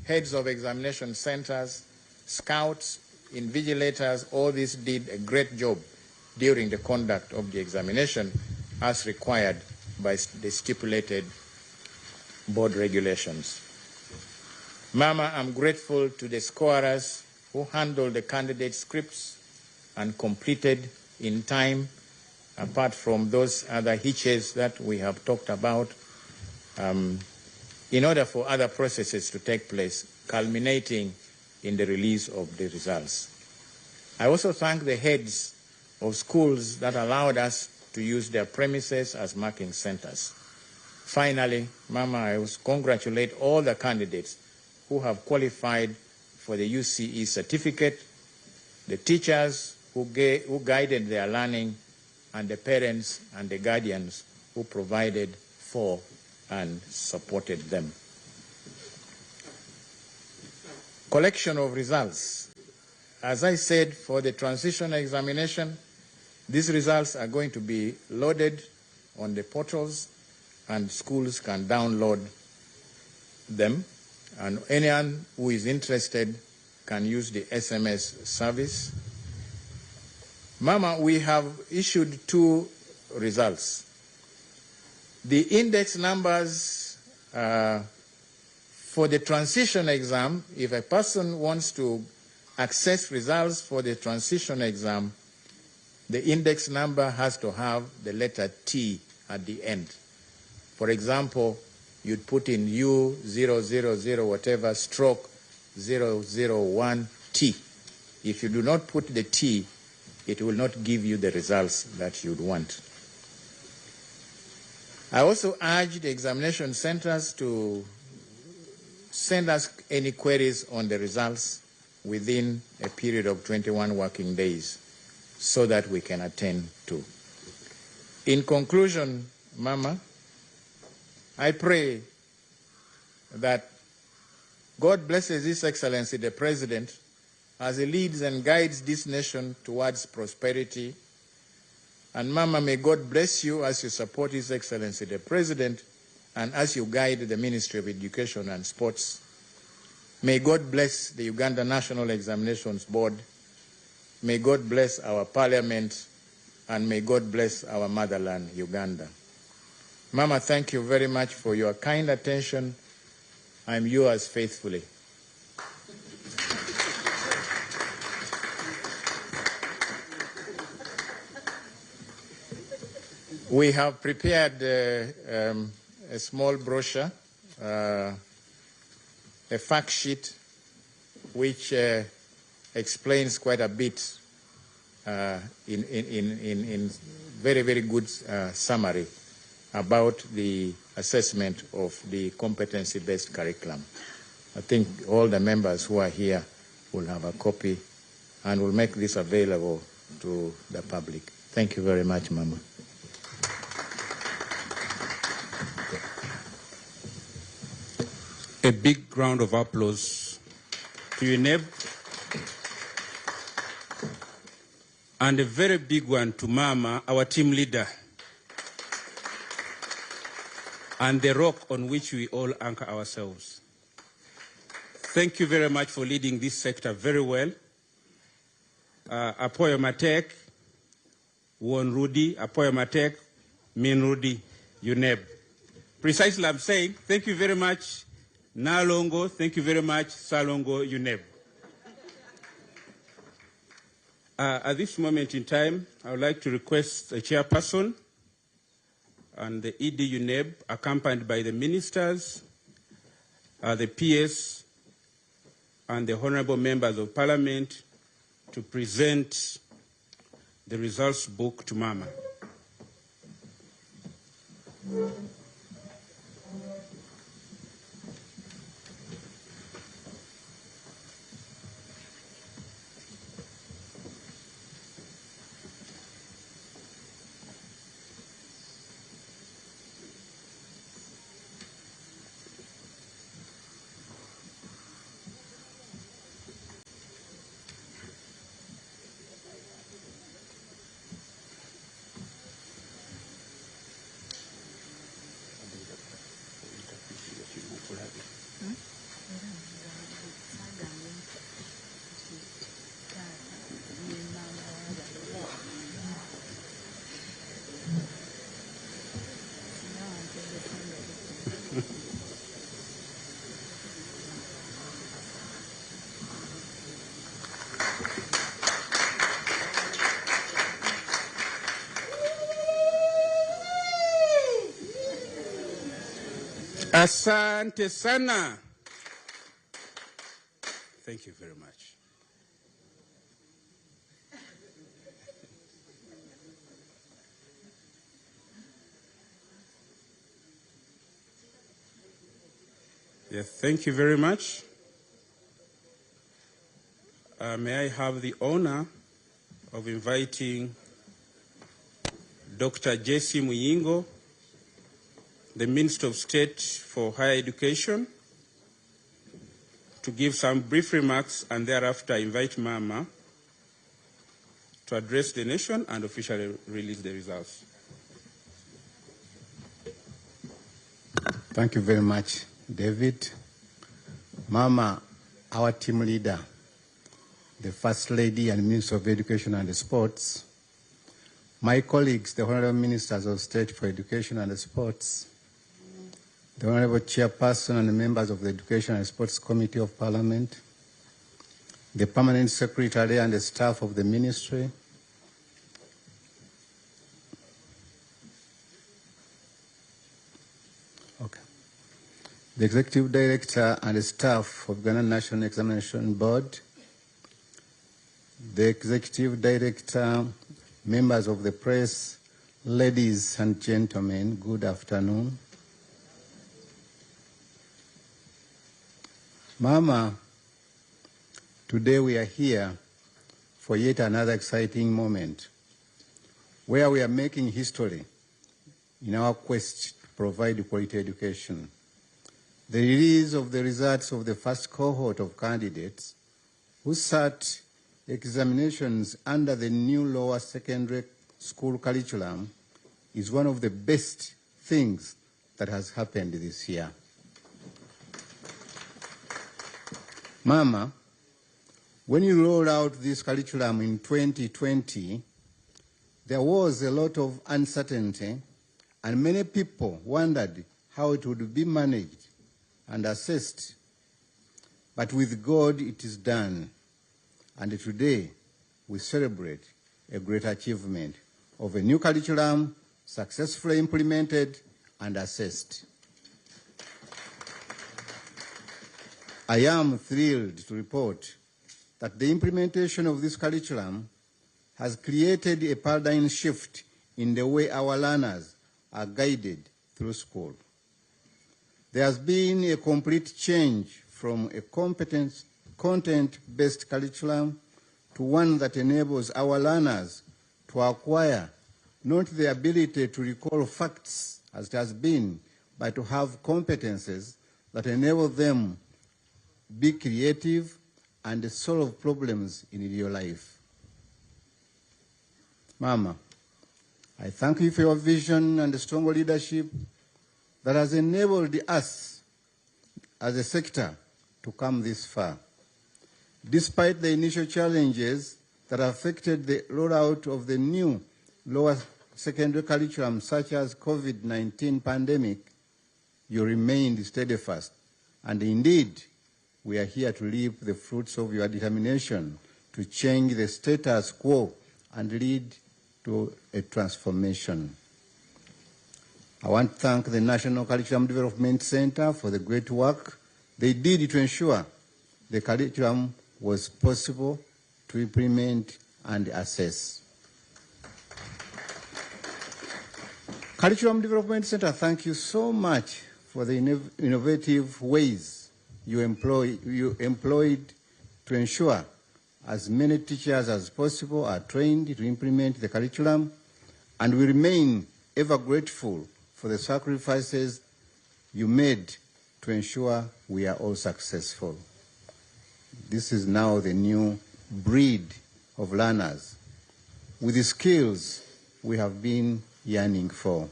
heads of examination centers, scouts, invigilators. All these did a great job during the conduct of the examination as required by the stipulated board regulations. Mama, I'm grateful to the scorers who handled the candidate scripts and completed in time, apart from those other hitches that we have talked about, in order for other processes to take place, culminating in the release of the results. I also thank the heads of schools that allowed us to use their premises as marking centers. Finally, Mama, I also congratulate all the candidates who have qualified for the UCE certificate, the teachers who guided their learning, and the parents and the guardians who provided for and supported them. Collection of results. As I said, for the transition examination, these results are going to be loaded on the portals and schools can download them, and anyone who is interested can use the SMS service. Mama, we have issued 2 results. The index numbers for the transition exam, if a person wants to access results for the transition exam, the index number has to have the letter T at the end. For example, you'd put in U000 whatever stroke 001T. If you do not put the T, it will not give you the results that you'd want. I also urge the examination centers to send us any queries on the results within a period of 21 working days so that we can attend to. In conclusion, Mama, I pray that God blesses His Excellency the President as he leads and guides this nation towards prosperity. And Mama, may God bless you as you support His Excellency the President and as you guide the Ministry of Education and Sports. May God bless the Uganda National Examinations Board. May God bless our Parliament, and may God bless our motherland, Uganda. Mama, thank you very much for your kind attention. I'm yours faithfully. We have prepared a small brochure, a fact sheet, which explains quite a bit in very, very good summary about the assessment of the competency-based curriculum. I think all the members who are here will have a copy and will make this available to the public. Thank you very much, Mama. A big round of applause to UNEB, and a very big one to Mama, our team leader, and the rock on which we all anchor ourselves. Thank you very much for leading this sector very well. Apoyo Matek, Won Rudy, Apoyo Matek, Min Rudy, UNEB. Precisely, I'm saying thank you very much, Nalongo, thank you very much, Salongo, UNEB. At this moment in time, I would like to request the chairperson and the ED UNEB, accompanied by the ministers, the PS, and the honorable members of parliament, to present the results book to Mama. Asante sana. Thank you very much. Yes, thank you very much. May I have the honor of inviting Dr. J.C. Muyingo, the Minister of State for Higher Education, to give some brief remarks, and thereafter invite Mama to address the nation and officially release the results. Thank you very much, David, Mama, our team leader, the First Lady and Minister of Education and Sports, my colleagues, the Honorable Ministers of State for Education and Sports, the Honorable Chairperson and the members of the Education and Sports Committee of Parliament, the Permanent Secretary and the staff of the Ministry, the Executive Director and the staff of Ghana National Examination Board, the Executive Director, members of the press, ladies and gentlemen, good afternoon. Mama, today we are here for yet another exciting moment where we are making history in our quest to provide quality education. The release of the results of the first cohort of candidates who sat examinations under the new lower secondary school curriculum is one of the best things that has happened this year. Mama, when you rolled out this curriculum in 2020, there was a lot of uncertainty and many people wondered how it would be managed and assessed. But with God, it is done. And today, we celebrate a great achievement of a new curriculum successfully implemented and assessed. I am thrilled to report that the implementation of this curriculum has created a paradigm shift in the way our learners are guided through school. There has been a complete change from a content-based curriculum to one that enables our learners to acquire not the ability to recall facts as it has been, but to have competences that enable them to be creative and solve problems in real life. Mama, I thank you for your vision and strong leadership that has enabled us as a sector to come this far. Despite the initial challenges that affected the rollout of the new lower secondary curriculum, such as COVID-19 pandemic, you remained steadfast. And indeed, we are here to reap the fruits of your determination to change the status quo and lead to a transformation. I want to thank the National Curriculum Development Center for the great work they did to ensure the curriculum was possible to implement and assess. Curriculum Development Center, thank you so much for the innovative ways you employed to ensure as many teachers as possible are trained to implement the curriculum, and we remain ever grateful for the sacrifices you made to ensure we are all successful. This is now the new breed of learners with the skills we have been yearning for.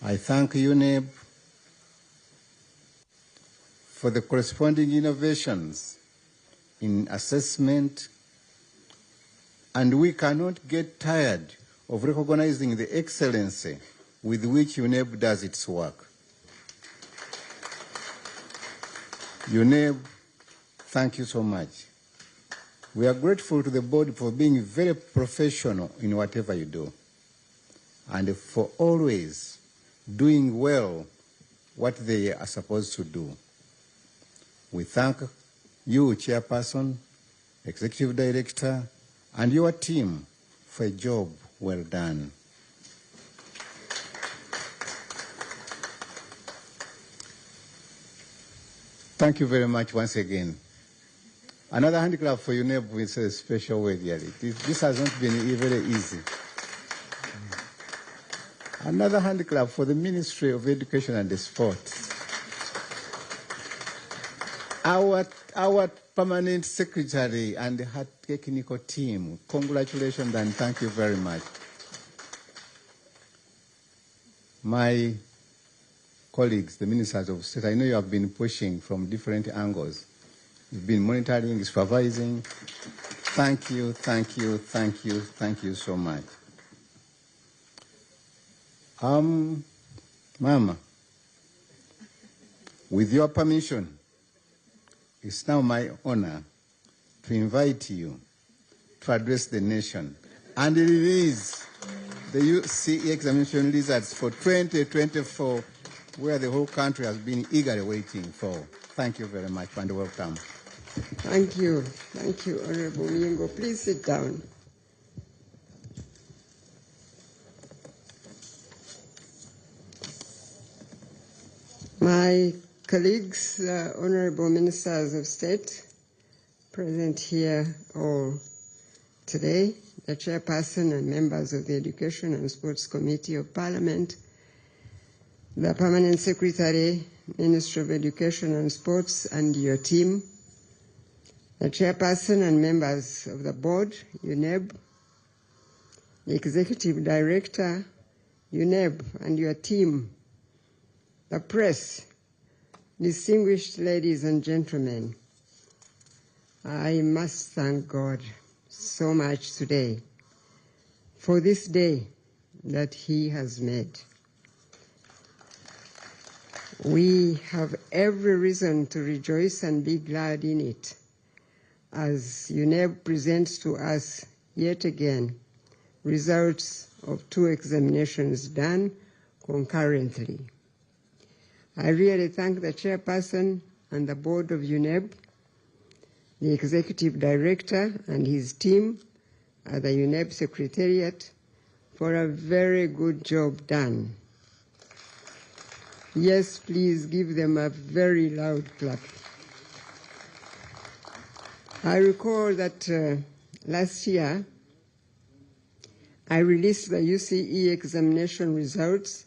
I thank UNEB for the corresponding innovations in assessment, and we cannot get tired of recognizing the excellency with which UNEB does its work. UNEB, thank you so much. We are grateful to the board for being very professional in whatever you do, and for always doing well what they are supposed to do. We thank you, Chairperson, Executive Director, and your team for a job well done. Thank you very much once again. Another hand clap for UNEB with a special word here. This has not been very easy. Another hand clap for the Ministry of Education and Sport. Our permanent secretary and her technical team, congratulations and thank you very much. My colleagues, the ministers of state, I know you have been pushing from different angles. You've been monitoring, supervising. Thank you, thank you, thank you, thank you so much. Mama, with your permission, it's now my honor to invite you to address the nation and release the UCE examination results for 2024, where the whole country has been eagerly waiting for. Thank you very much and welcome. Thank you, Honorable Nyingo. Please sit down. My colleagues, Honorable Ministers of State, present here all today, the Chairperson and members of the Education and Sports Committee of Parliament, the Permanent Secretary, Ministry of Education and Sports, and your team, the Chairperson and members of the Board, UNEB, the Executive Director, UNEB, and your team, the press, distinguished ladies and gentlemen, I must thank God so much today for this day that He has made. We have every reason to rejoice and be glad in it, as UNEB presents to us yet again results of 2 examinations done concurrently. I really thank the Chairperson and the Board of UNEB, the Executive Director and his team at the UNEB Secretariat for a very good job done. Yes, please give them a very loud clap. I recall that last year I released the UCE examination results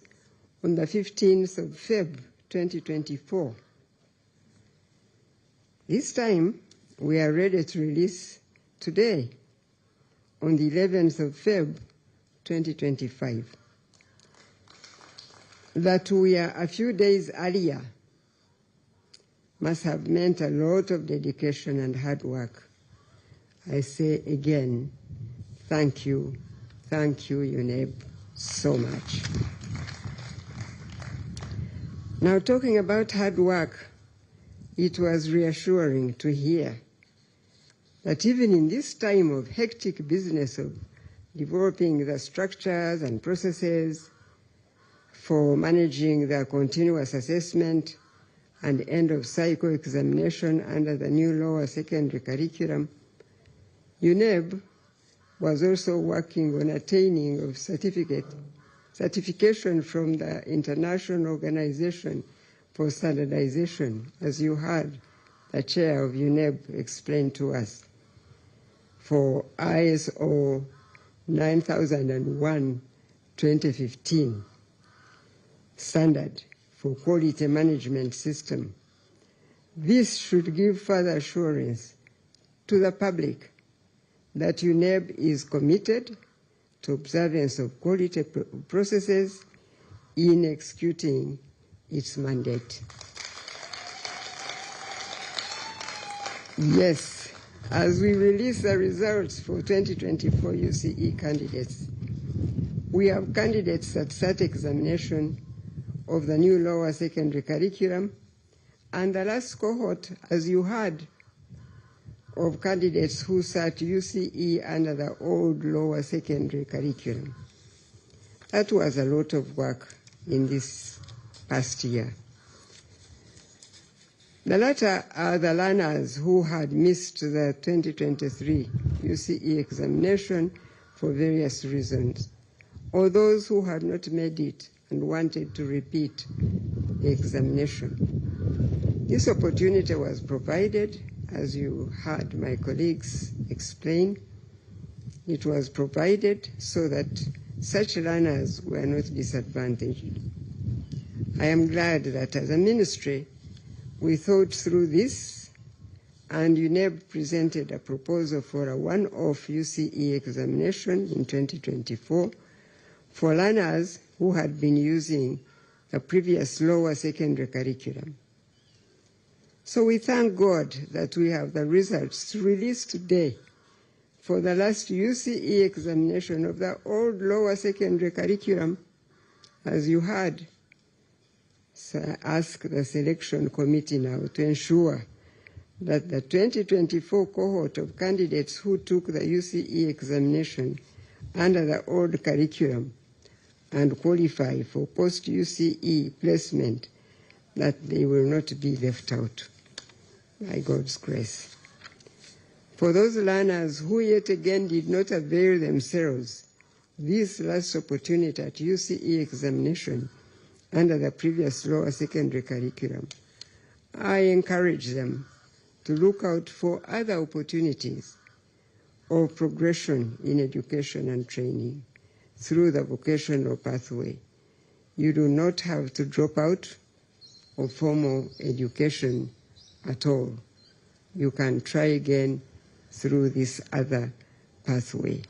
on the 15th of February 2024. This time, we are ready to release today on the 11th of February 2025. That we are a few days earlier must have meant a lot of dedication and hard work. I say again, thank you, UNEB, so much. Now, talking about hard work, it was reassuring to hear that even in this time of hectic business of developing the structures and processes for managing the continuous assessment and end-of-cycle examination under the new lower secondary curriculum, UNEB was also working on attaining of certification from the International Organization for Standardization, as you heard the chair of UNEB explain to us, for ISO 9001-2015 standard for quality management system. This should give further assurance to the public that UNEB is committed to observance of quality processes in executing its mandate. Yes, as we release the results for 2024 UCE candidates, we have candidates that sat examination of the new lower secondary curriculum, and the last cohort, as you heard, of candidates who sat UCE under the old lower secondary curriculum. That was a lot of work in this past year. The latter are the learners who had missed the 2023 UCE examination for various reasons, or those who had not made it and wanted to repeat the examination. This opportunity was provided, as you heard my colleagues explain. It was provided so that such learners were not disadvantaged. I am glad that as a ministry, we thought through this, and UNEB presented a proposal for a one-off UCE examination in 2024 for learners who had been using the previous lower secondary curriculum. So we thank God that we have the results released today for the last UCE examination of the old lower secondary curriculum, as you heard. So ask the selection committee now to ensure that the 2024 cohort of candidates who took the UCE examination under the old curriculum and qualify for post-UCE placement, that they will not be left out, by God's grace. For those learners who yet again did not avail themselves this last opportunity at UCE examination under the previous lower secondary curriculum, I encourage them to look out for other opportunities of progression in education and training through the vocational pathway. You do not have to drop out of formal education at all. You can try again through this other pathway.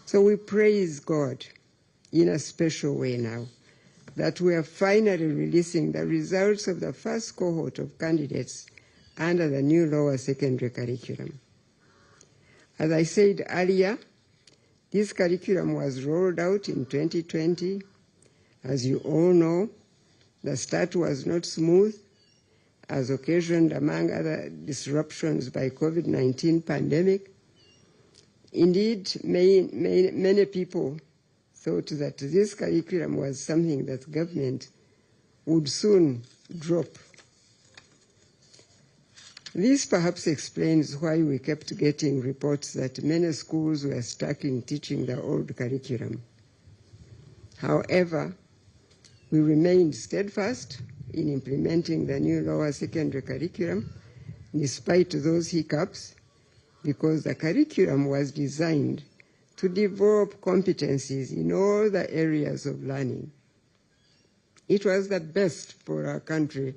So we praise God in a special way now that we are finally releasing the results of the first cohort of candidates under the new lower secondary curriculum. As I said earlier, this curriculum was rolled out in 2020. As you all know, the start was not smooth, as occasioned, among other disruptions, by COVID-19 pandemic. Indeed, many people thought that this curriculum was something that government would soon drop. This perhaps explains why we kept getting reports that many schools were stuck in teaching the old curriculum. However, we remained steadfast in implementing the new lower secondary curriculum, despite those hiccups, because the curriculum was designed to develop competencies in all the areas of learning. It was the best for our country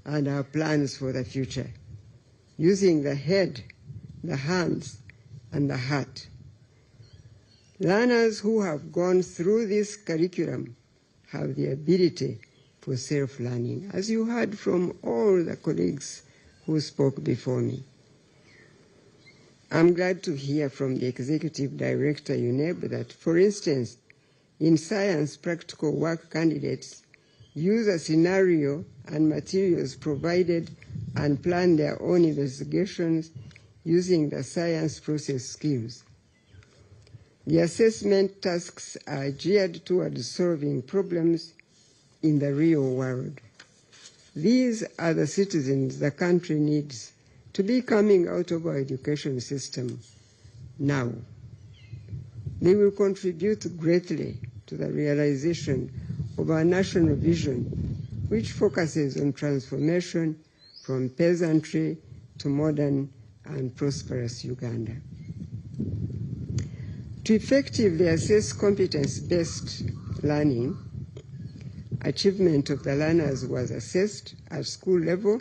and our plans for the future, using the head, the hands, and the heart. Learners who have gone through this curriculum have the ability for self-learning, as you heard from all the colleagues who spoke before me. I'm glad to hear from the Executive Director, UNEB, that, for instance, in science practical work, candidates use a scenario and materials provided and plan their own investigations using the science process skills. The assessment tasks are geared towards solving problems in the real world. These are the citizens the country needs to be coming out of our education system now. They will contribute greatly to the realization of our national vision, which focuses on transformation from peasantry to modern and prosperous Uganda. To effectively assess competence-based learning, achievement of the learners was assessed at school level,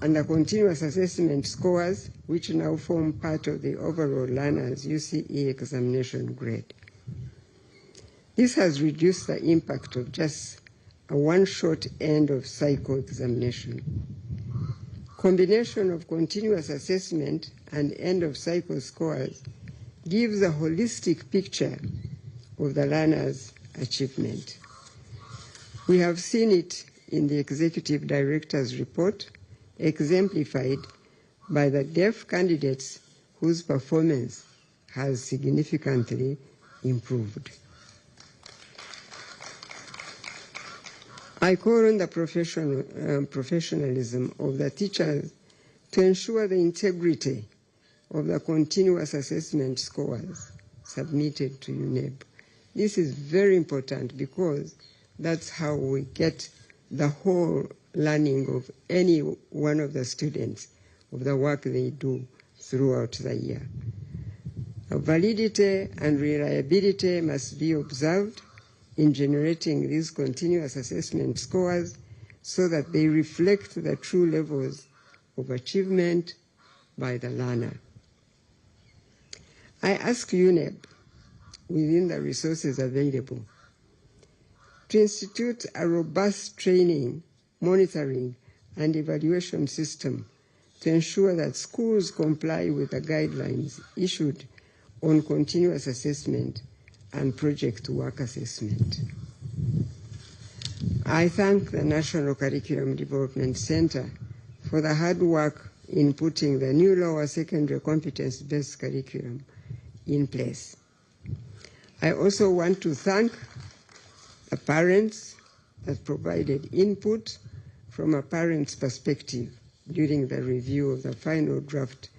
and the continuous assessment scores, which now form part of the overall learners' UCE examination grade. This has reduced the impact of just a one-shot end-of-cycle examination. Combination of continuous assessment and end-of-cycle scores gives a holistic picture of the learner's achievement. We have seen it in the Executive Director's report, exemplified by the deaf candidates whose performance has significantly improved. I call on the professionalism of the teachers to ensure the integrity of the continuous assessment scores submitted to UNEB. This is very important because that's how we get the whole learning of any one of the students of the work they do throughout the year. The validity and reliability must be observed in generating these continuous assessment scores so that they reflect the true levels of achievement by the learner. I ask UNEB, within the resources available, to institute a robust training, monitoring, and evaluation system to ensure that schools comply with the guidelines issued on continuous assessment and project work assessment. I thank the National Curriculum Development Center for the hard work in putting the new lower secondary competence-based curriculum in place. I also want to thank the parents that provided input from a parent's perspective during the review of the final draft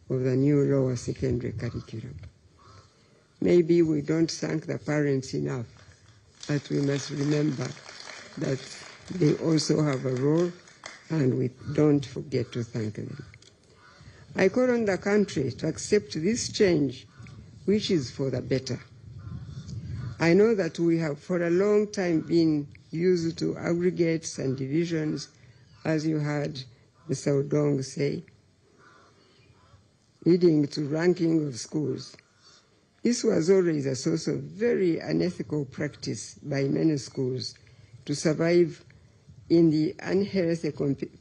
of the new lower secondary curriculum. Maybe we don't thank the parents enough, but we must remember that they also have a role, and we don't forget to thank them. I call on the country to accept this change, which is for the better. I know that we have for a long time been used to aggregates and divisions, as you heard Mr. Odong say, leading to ranking of schools. This was always a source of very unethical practice by many schools to survive in the unhealthy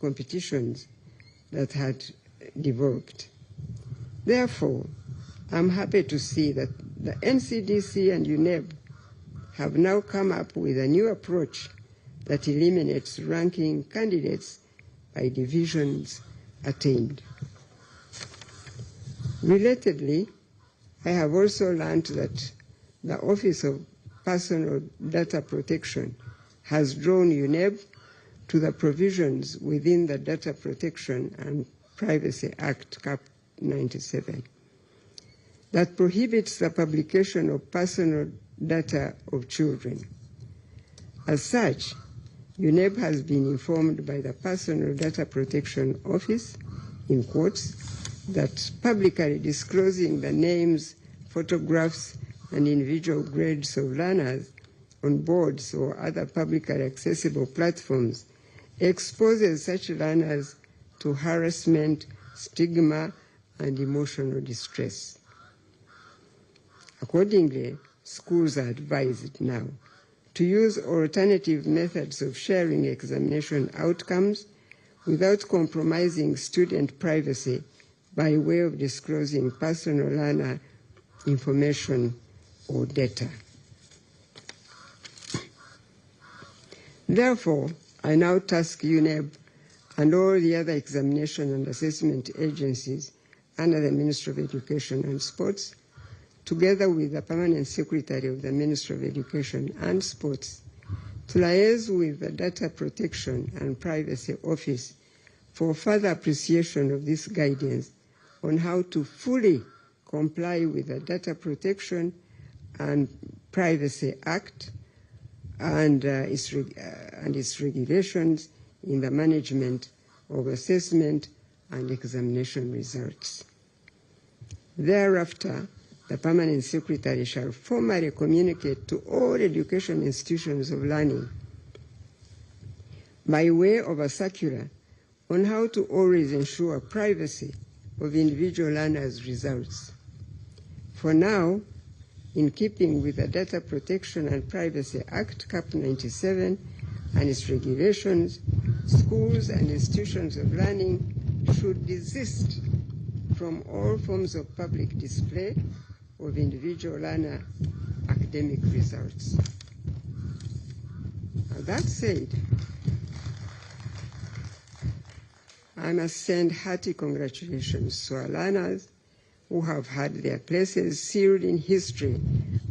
competitions that had developed. Therefore, I'm happy to see that the NCDC and UNEB have now come up with a new approach that eliminates ranking candidates by divisions attained. Relatedly, I have also learned that the Office of Personal Data Protection has drawn UNEB to the provisions within the Data Protection and Privacy Act, Cap 97, that prohibits the publication of personal data of children. As such, UNEB has been informed by the Personal Data Protection Office, in quotes, that publicly disclosing the names, photographs, and individual grades of learners on boards or other publicly accessible platforms exposes such learners to harassment, stigma, and emotional distress. Accordingly, schools are advised now to use alternative methods of sharing examination outcomes without compromising student privacy by way of disclosing personal learner information or data. Therefore, I now task UNEB and all the other examination and assessment agencies under the Ministry of Education and Sports, together with the Permanent Secretary of the Ministry of Education and Sports, to liaise with the Data Protection and Privacy Office for further appreciation of this guidance on how to fully comply with the Data Protection and Privacy Act and its regulations in the management of assessment and examination results. Thereafter, the Permanent Secretary shall formally communicate to all education institutions of learning by way of a circular on how to always ensure privacy of individual learners' results. For now, in keeping with the Data Protection and Privacy Act, Cap 97, and its regulations, schools and institutions of learning should desist from all forms of public display of individual learner academic results. Now, that said, I must send hearty congratulations to our learners who have had their places sealed in history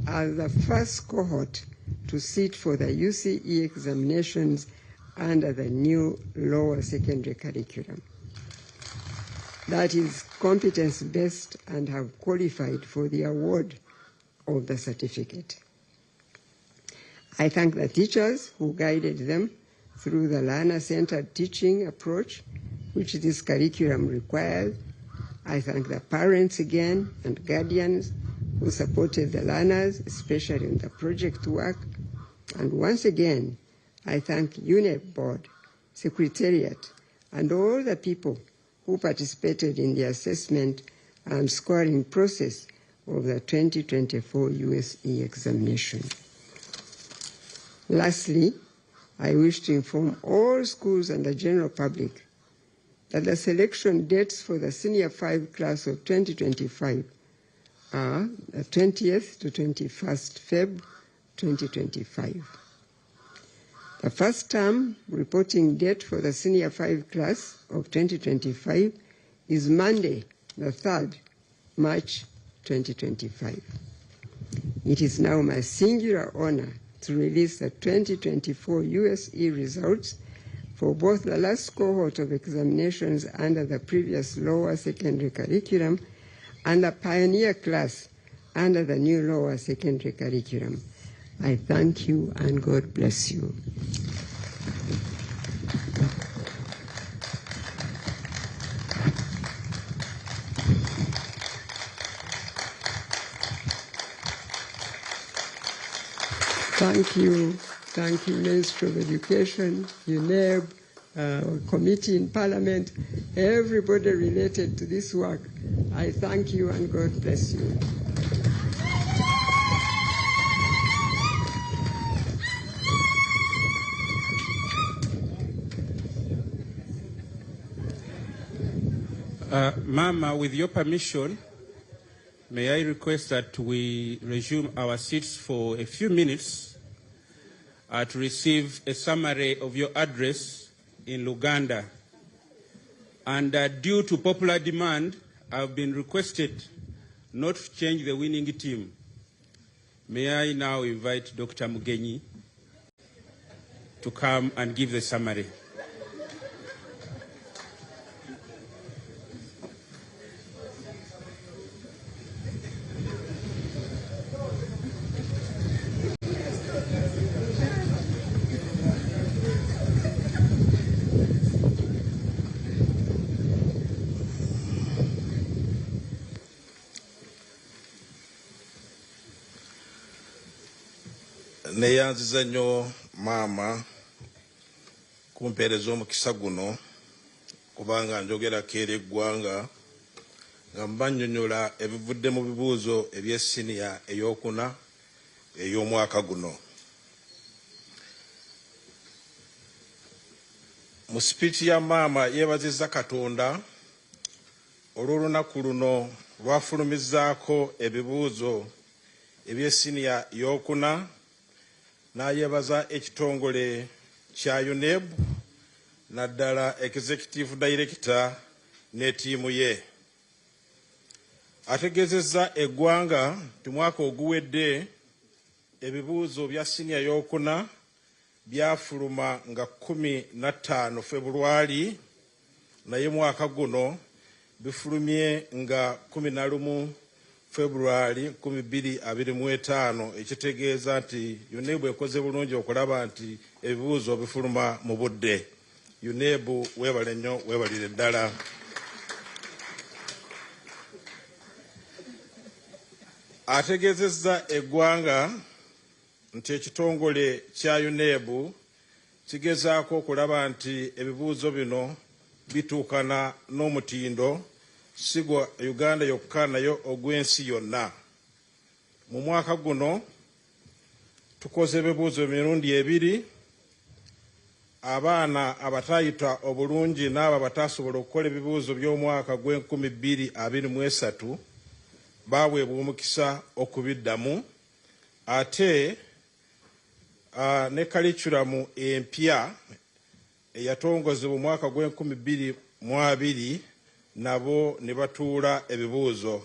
as the first cohort to sit for the UCE examinations under the new lower secondary curriculum. That is competence-based and have qualified for the award of the certificate. I thank the teachers who guided them through the learner-centered teaching approach which this curriculum requires. I thank the parents again and guardians who supported the learners, especially in the project work. And once again, I thank UNEB Board, Secretariat, and all the people who participated in the assessment and scoring process of the 2024 USE examination. Lastly, I wish to inform all schools and the general public that the selection dates for the Senior 5 class of 2025 are the 20th to 21st Feb 2025. The first term reporting date for the Senior 5 class of 2025 is Monday, the 3rd March 2025. It is now my singular honor to release the 2024 USE results for both the last cohort of examinations under the previous lower secondary curriculum and the pioneer class under the new lower secondary curriculum. I thank you and God bless you. Thank you, Ministry of Education, UNEB, committee in Parliament, everybody related to this work. I thank you and God bless you. Mama, with your permission, may I request that we resume our seats for a few minutes to receive a summary of your address in Luganda. And due to popular demand, I've been requested not to change the winning team. May I now invite Dr. Mugenyi to come and give the summary. Neyanziza nnyo maama kumpeereza omukisa guno kubanga njogerako eri eggwanga nga mbannyonnyola ebivudde mu bibuuzo eby'essiniya ey'okuna ey'omwaka guno. Mu sipiiki ya maama yeebazizza Katonda olw'olunaku luno lwafulumizzaako ebibuuzo eby'essiniya y'okuna, n'ayeebaza ekitongole kya UNEB naddala Executive Director ne ttiimu ye. Ategeezezza eggwanga nti mwaka oguwedde ebibuuzo bya siniya y'okuna byafuluma nga 15 Februari, naye mwaka guno bifulumye nga 11 Februari 2025, ekitegeeza nti UNEB ekoze bulungi okulaba nti ebibuuzo bifuluma mu budde. UNEB weebale nnyo, weebalire ddala. Ategeezezza eggwanga nti ekitongole kya UNEB kigezaako okulaba nti ebibuuzo bino bituukana n'omutindo sigwa Uganda yokka nayo ogw'ensi yonna. Mu mwaka guno tukoze ebibuuzo emirundi ebiri. Abaana abataayita obulungi n'abo abatasobola okukola ebibuuzo by'omwaka gw'2023 baaweebwa omukisa okubiddamu, ate ne kalikulamu empya eyatongozebwa mu mwaka gw'2022 nabo ne batuula ebibuuzo.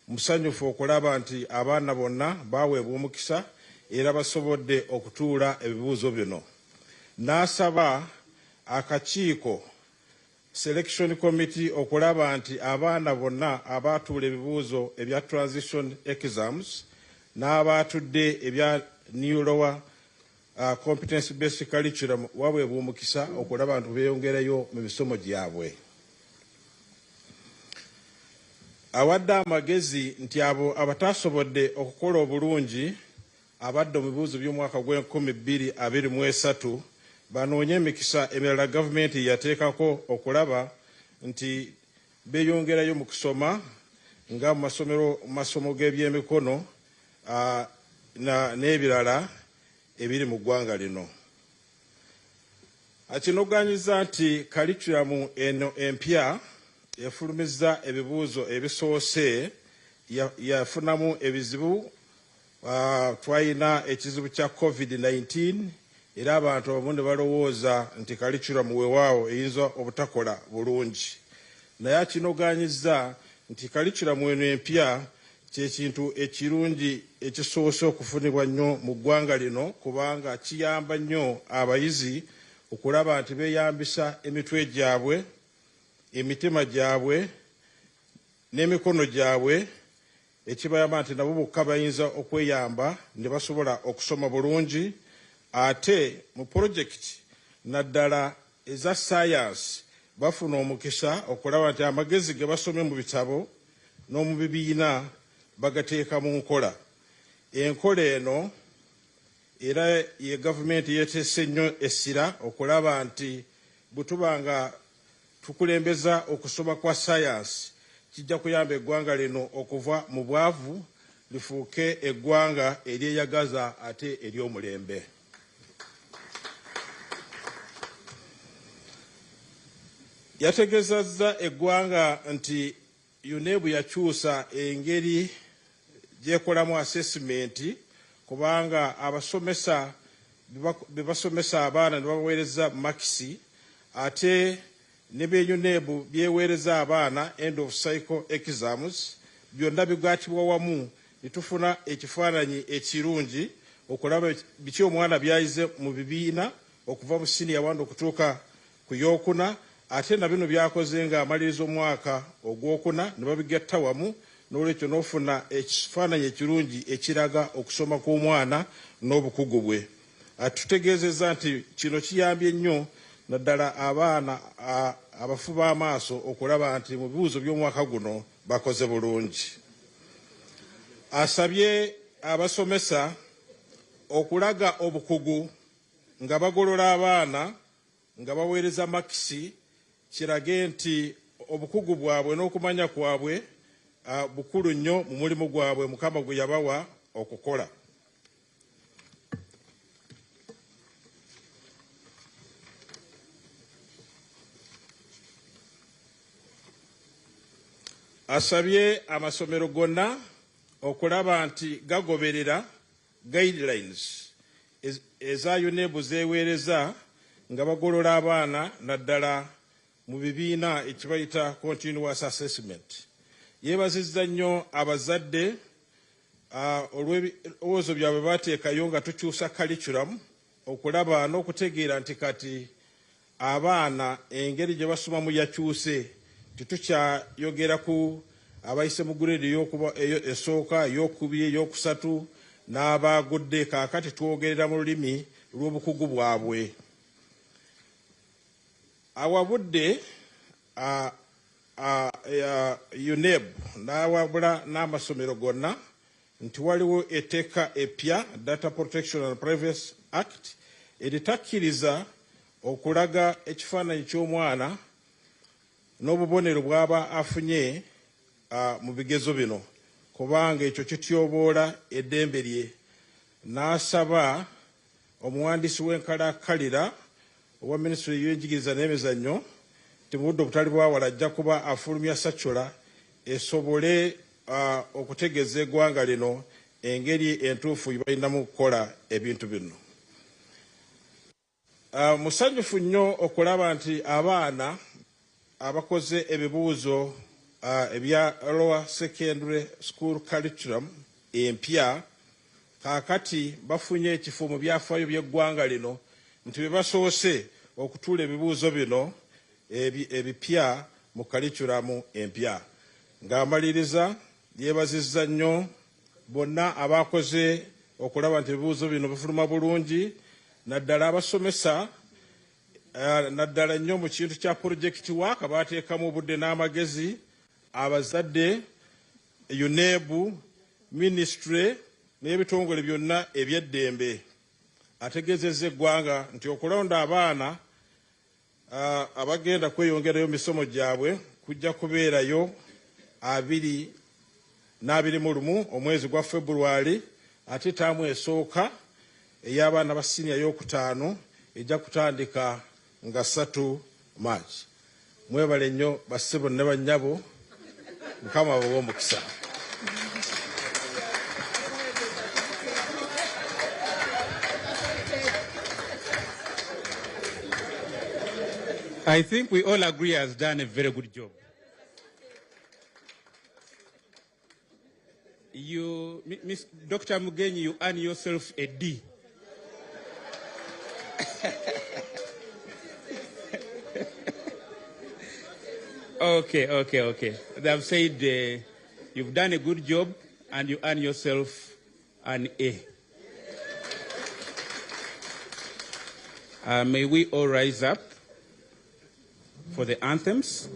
Musanyufu okulaba nti abaana bonna baaweebwa omukisa era basobodde okutuula ebibuuzo bino. N'asaba akakiiko Selection Committee okulaba nti abaana bonna abaatuula ebibuuzo ebya transition exams n'abaatudde ebya new lower competence based curriculum waweebwa omukisa okulaba nti beeyongerayo mu misomo gyabwe. Awadde amagezi nti abo abatasobodde okukola obulungi abadde mu bibuuzo by'omwaka gw'2023 banoonye emikisa emirala gavumenti yateekako okulaba nti beeyongerayo mu kusoma nga mu masomo g'ebyemikono n'ebirala, ebiri mu ggwanga lino. Akinoganyiza nti curriculum eno empya yafulumizza ebibuuzo ebisoose yafunamu ebizibu. Twalina ekizibu kya COVID-19 era abantu abamu ne balowooza nti curriculum weewaawo eyinza obutakola bulungi. Naye akinoganyiza nti curriculum eno empya kyekintu ekirungi ekisoose okufunibwa nnyo mu ggwanga lino kubanga kiyamba nnyo abayizi okulaba nti beeyambisa emitwe gyabwe, emitima gyabwe n'emikono gyabwe, ekibayamba nti nabo bokka bayinza okweyamba ne basobola okusoma bulungi. Ate mu pulojekiti naddala eza sayansi bafuna omukisa okulaba nti amagezi ge basomye mu bitabo n'omu bibiina bagateeka mu nkola. Enkola eno era ye gavumenti yeeteese nnyo essira okulaba nti bwe tuba nga tukulembeza okusoma kwa sayansi kijja kuyamba eggwanga lino okuva mu bwavu lifuuke eggwanga eryeyagaza ate ery'omulembe. Yategezezza eggwanga nti UNEB yakyusa engeri gyekolamu assessment kubanga abasomesa be basomesa abaana ne babaweereza makisi ate ne be UNEB byeweereza abaana end of cycle exams byonna bigaatibwa wamu ne tufuna ekifaananyi ekirungi okulaba biki omwana byayize mu bibiina okuva mu senior 1 okutuuka ku yookuna ate na bino byakoze nga amaliriza omwaka ogwokuna ne babigatta wamu n'olwekyo n'ofuna ekifaananyi ekirungi ekiraga okusoma kw'omwana n'obukugu bwe. Tutegeezezza nti kino kiyambye nnyo naddala abaana abafu b'amaaso okulaba nti mu bibuuzo by'omwaka guno bakoze bulungi. Asabye abasomesa okulaga obukugu nga bagolola abaana nga baweereza makisi kirage nti obukugu bwabwe n'okumanya kwabwe bukulu nnyo mu mulimu gwabwe Mukama gwe yabawa okukola. Asabye amasomero gonna okulaba nti gagoberera guidelines eza UNEB zeeweereza nga bagolola abaana naddala mu bibiina ekibayita continuous assessment. Yeebazizza nnyo abazadde olw'ebirowoozo byabwe baateekayo nga tukyusa curriculum okulaba n'okutegeera nti kati abaana engeri gye basomamu yakyuse. Tetukyayogera ku abayise mu grade esooka, ey'okubiri, ey'okusatu n'abaagudde, kaakati twogerera mu lulimi lw'obukugu bwabwe. Awabudde UNEB n'awabula n'amasomero gonna nti waliwo etteeka eppya Data Protection and Privacy Act eritakkiriza okulaga ekifaananyi ky'omwana n'obubonero bw'aba afunye mu bigezo bino kubanga ekyo kityoboola eddembe lye. N'asaba omuwandiisi w'enkalakkalira owa Minisitule y'Enjigiriza n'Emizannyo nti mu budde obutali bwawala ajja kuba afulumya saccula esobole okutegeeza eggwanga lino engeri entuufu gye balinamu okukola ebintu bino. Musanyufu nnyo okulaba nti abaana abakoze ebibuuzo ebya lower secondary school curriculum empya kaakati bafunye ekifo mu byafaayo by'eggwanga lino nti be basoose okutuula ebibuuzo bino ebipya mu curriculum empya. Ng'amaliriza yeebazizza nnyo bonna abakoze okulaba nti ebibuuzo bino bifuluma bulungi naddala abasomesa naddala nnyo mu kintu kya project work baateekamu obudde n'amagezi, abazadde, UNEB, ministry n'ebitongole byonna eby'eddembe. Ategeezezza eggwanga nti okulonda abaana abagenda kweyongerayo misomo gyabwe kujja kubeerayo 2021 omwezi gwa February ate taamu esooka ey'abaana ba siniya y'okutaano ejja kutandika nga 3 March. Mwebale nnyo bassebo ne bannyabo, Mukama bawe omukisa. I think we all agree he has done a very good job. You, Miss Dr. Mugenyi, you earn yourself a D. Okay. They have said you've done a good job and you earn yourself an A. May we all rise up for the anthems.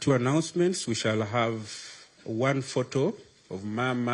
Two announcements. We shall have one photo of Mama